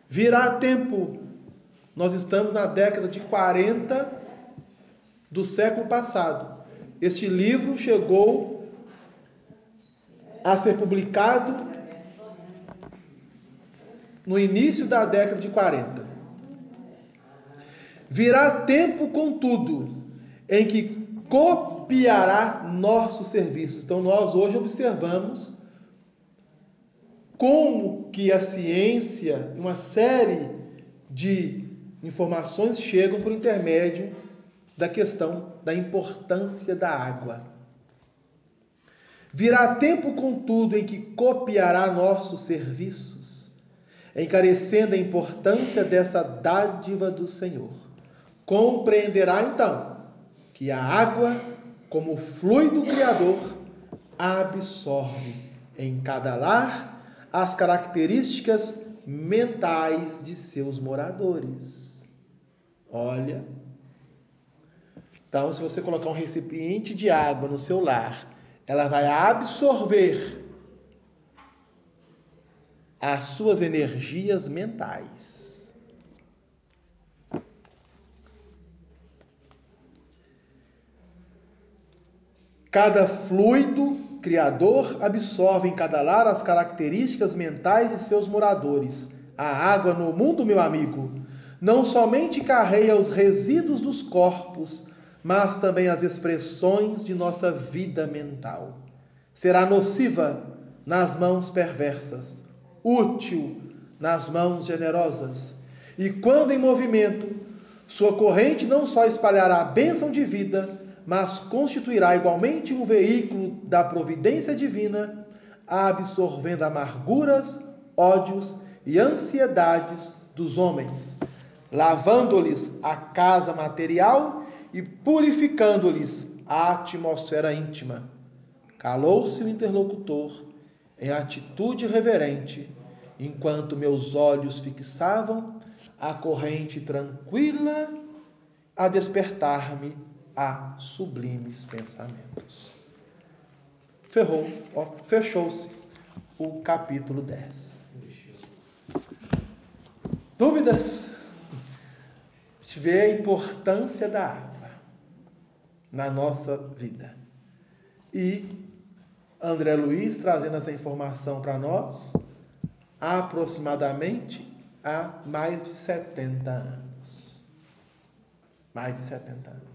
Virá tempo, nós estamos na década de 40 do século passado. Este livro chegou a ser publicado no início da década de 40. Virá tempo, contudo, em que copiará nossos serviços. Então, nós hoje observamos como que a ciência, uma série de informações chegam por intermédio da questão da importância da água. Virá tempo, contudo, em que copiará nossos serviços, encarecendo a importância dessa dádiva do Senhor. Compreenderá, então, que a água, como fluido criador, absorve em cada lar as características mentais de seus moradores. Olha, então, se você colocar um recipiente de água no seu lar, ela vai absorver as suas energias mentais. Cada fluido criador absorve em cada lar as características mentais de seus moradores. A água no mundo, meu amigo, não somente carrega os resíduos dos corpos, mas também as expressões de nossa vida mental. Será nociva nas mãos perversas, útil nas mãos generosas. E quando em movimento, sua corrente não só espalhará a bênção de vida, mas constituirá igualmente um veículo da providência divina, absorvendo amarguras, ódios e ansiedades dos homens, lavando-lhes a casa material e purificando-lhes a atmosfera íntima. Calou-se o interlocutor em atitude reverente, enquanto meus olhos fixavam a corrente tranquila a despertar-me a sublimes pensamentos. Fechou-se o capítulo 10. Dúvidas? A gente vê a importância da água na nossa vida. E André Luiz trazendo essa informação para nós aproximadamente há mais de 70 anos. Mais de 70 anos.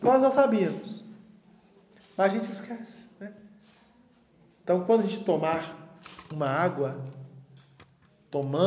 Nós não sabíamos, mas a gente esquece, né? Então, quando a gente tomar uma água, tomando